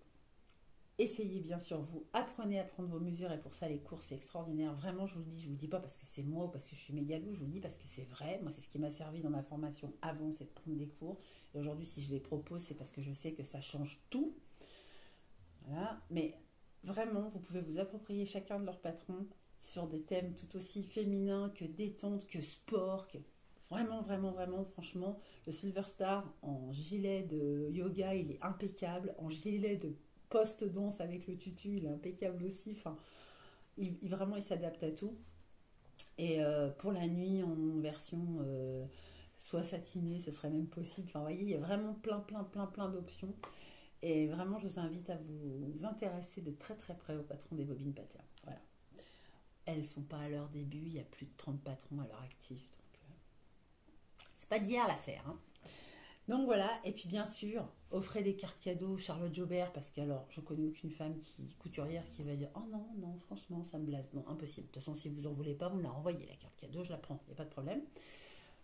Essayez bien sur vous, apprenez à prendre vos mesures et pour ça les cours c'est extraordinaire. Vraiment je vous le dis pas parce que c'est moi ou parce que je suis mégalou, je vous le dis parce que c'est vrai. Moi c'est ce qui m'a servi dans ma formation avant, c'est de prendre des cours. Et aujourd'hui si je les propose c'est parce que je sais que ça change tout. Voilà, mais vraiment vous pouvez vous approprier chacun de leurs patrons sur des thèmes tout aussi féminins que détente, que sport, que... Vraiment, vraiment, vraiment, franchement, le Silver Star en gilet de yoga, il est impeccable. En gilet de post-danse avec le tutu, il est impeccable aussi. Enfin, vraiment, il s'adapte à tout. Et pour la nuit, en version soit satinée, ce serait même possible. Enfin, vous voyez, il y a vraiment plein d'options. Et vraiment, je vous invite à vous intéresser de très très près aux patrons des bobines pattern. Voilà. Elles ne sont pas à leur début, il y a plus de 30 patrons à leur actif. Pas d'hier l'affaire. Hein. Donc voilà, et puis bien sûr, offrez des cartes cadeaux Charlotte Jobert, parce que alors, je connais aucune femme couturière qui va dire « Oh non, non, franchement, ça me blase. » Non, impossible. De toute façon, si vous en voulez pas, vous me la renvoyez, la carte cadeau, je la prends, il n'y a pas de problème.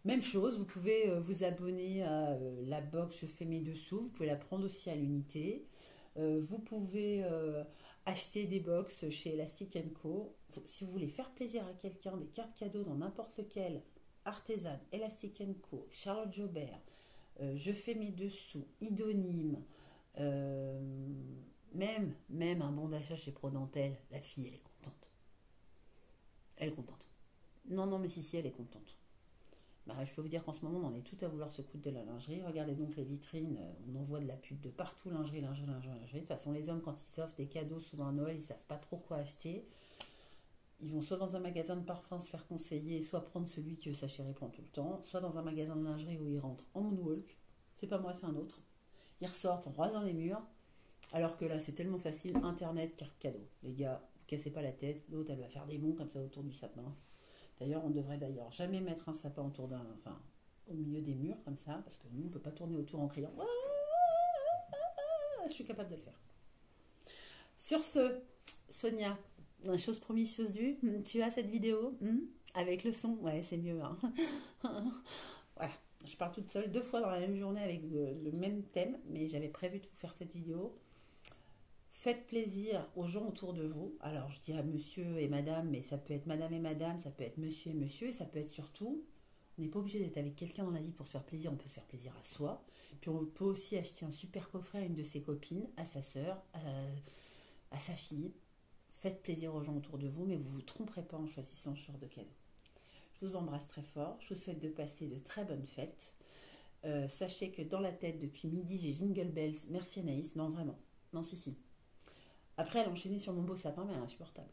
Même chose, vous pouvez vous abonner à la box Je fais mes dessous, vous pouvez la prendre aussi à l'unité. Vous pouvez acheter des box chez Elastic & Co. Si vous voulez faire plaisir à quelqu'un, des cartes cadeaux dans n'importe lequel Artisan, Elastic & Co, Charlotte Jobert, Je fais mes dessous, Idonyme, même un bon d'achat chez Prodentelle, la fille, elle est contente. Elle est contente. Non, mais si, elle est contente. Bah, je peux vous dire qu'en ce moment, on est tout à vouloir se coudre de la lingerie. Regardez donc les vitrines, on en voit de la pub de partout, lingerie. De toute façon, les hommes, quand ils offrent des cadeaux, souvent à Noël, ils ne savent pas trop quoi acheter. Ils vont soit dans un magasin de parfums se faire conseiller, soit prendre celui que sa chérie prend tout le temps, soit dans un magasin de lingerie où ils rentrent en moonwalk. C'est pas moi, c'est un autre. Ils ressortent en rasant les murs. Alors que là, c'est tellement facile. Internet, carte cadeau. Les gars, vous cassez pas la tête. L'autre, elle va faire des bonds comme ça autour du sapin. D'ailleurs, on devrait jamais mettre un sapin au milieu des murs comme ça, parce que nous, on peut pas tourner autour en criant. Je suis capable de le faire. Sur ce, Sonia, chose promise, chose due, tu as cette vidéo avec le son, ouais, c'est mieux. Hein. Voilà, je parle toute seule 2 fois dans la même journée avec le même thème, mais j'avais prévu de vous faire cette vidéo. Faites plaisir aux gens autour de vous. Alors, je dirais monsieur et madame, mais ça peut être madame et madame, ça peut être monsieur et monsieur, et ça peut être surtout, on n'est pas obligé d'être avec quelqu'un dans la vie pour se faire plaisir, on peut se faire plaisir à soi. Puis on peut aussi acheter un super coffret à une de ses copines, à sa sœur, à sa fille. Faites plaisir aux gens autour de vous, mais vous ne vous tromperez pas en choisissant ce genre de cadeau. Je vous embrasse très fort. Je vous souhaite de passer de très bonnes fêtes. Sachez que dans la tête, depuis midi, j'ai Jingle Bells. Merci Anaïs. Non, vraiment. Non, si. Après, elle a enchaîné sur mon beau sapin, mais elle est insupportable.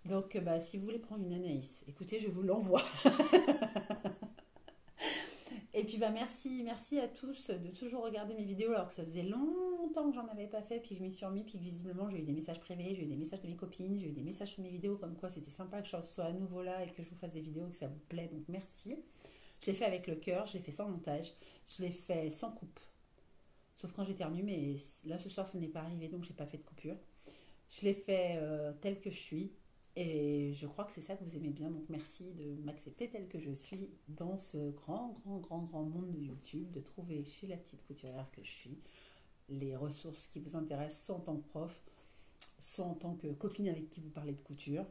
Donc, si vous voulez prendre une Anaïs, écoutez, je vous l'envoie. Et puis merci à tous de toujours regarder mes vidéos alors que ça faisait longtemps que j'en avais pas fait, puis je m'y suis remis, puis que visiblement j'ai eu des messages privés, j'ai eu des messages de mes copines, j'ai eu des messages sur mes vidéos comme quoi c'était sympa que je sois à nouveau là et que je vous fasse des vidéos et que ça vous plaît, donc merci. Je l'ai fait avec le cœur, je l'ai fait sans montage, je l'ai fait sans coupe, sauf quand j'éternue, mais là ce soir ça n'est pas arrivé donc j'ai pas fait de coupure. Je l'ai fait tel que je suis. Et je crois que c'est ça que vous aimez bien, donc merci de m'accepter telle que je suis dans ce grand monde de YouTube, de trouver chez la petite couturière que je suis les ressources qui vous intéressent, soit en tant que prof, soit en tant que copine avec qui vous parlez de couture,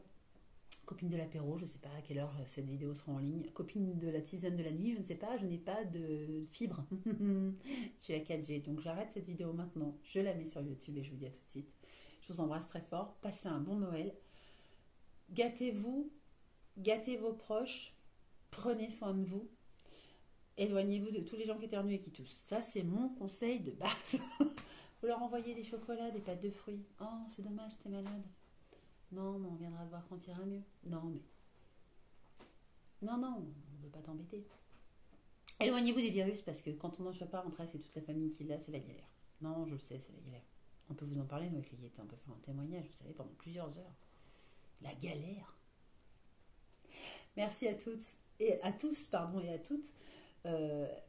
copine de l'apéro, je ne sais pas à quelle heure cette vidéo sera en ligne, copine de la tisane de la nuit, je ne sais pas, je n'ai pas de fibre, je suis à 4G, donc j'arrête cette vidéo maintenant, je la mets sur YouTube et je vous dis à tout de suite. Je vous embrasse très fort, passez un bon Noël. Gâtez-vous, gâtez vos proches, prenez soin de vous, éloignez-vous de tous les gens qui éternuent et qui toussent. Ça, c'est mon conseil de base. Vous leur envoyez des chocolats, des pâtes de fruits. Oh, c'est dommage, t'es malade. Non, mais on viendra te voir quand tu iras mieux. Non, mais... Non, non, on ne veut pas t'embêter. Éloignez-vous des virus parce que quand on n'en chope pas, après c'est toute la famille qui l'a, c'est la galère. Non, je le sais, c'est la galère. On peut vous en parler, nous, avec les Gaietés, on peut faire un témoignage, vous savez, pendant plusieurs heures. La galère. Merci à toutes, et à tous, pardon, et à toutes.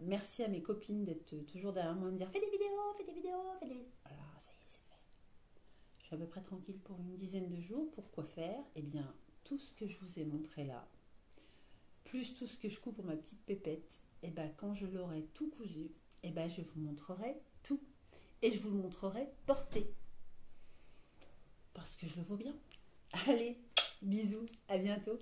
Merci à mes copines d'être toujours derrière moi, à me dire fais des vidéos, fais des vidéos, fais des... Voilà, ça y est, c'est fait. Je suis à peu près tranquille pour une dizaine de jours. Pourquoi faire? Eh bien, tout ce que je vous ai montré là, plus tout ce que je coupe pour ma petite pépette, et ben quand je l'aurai tout cousu, et ben je vous montrerai tout. Et je vous le montrerai porté. Parce que je le vaux bien. Allez, bisous, à bientôt.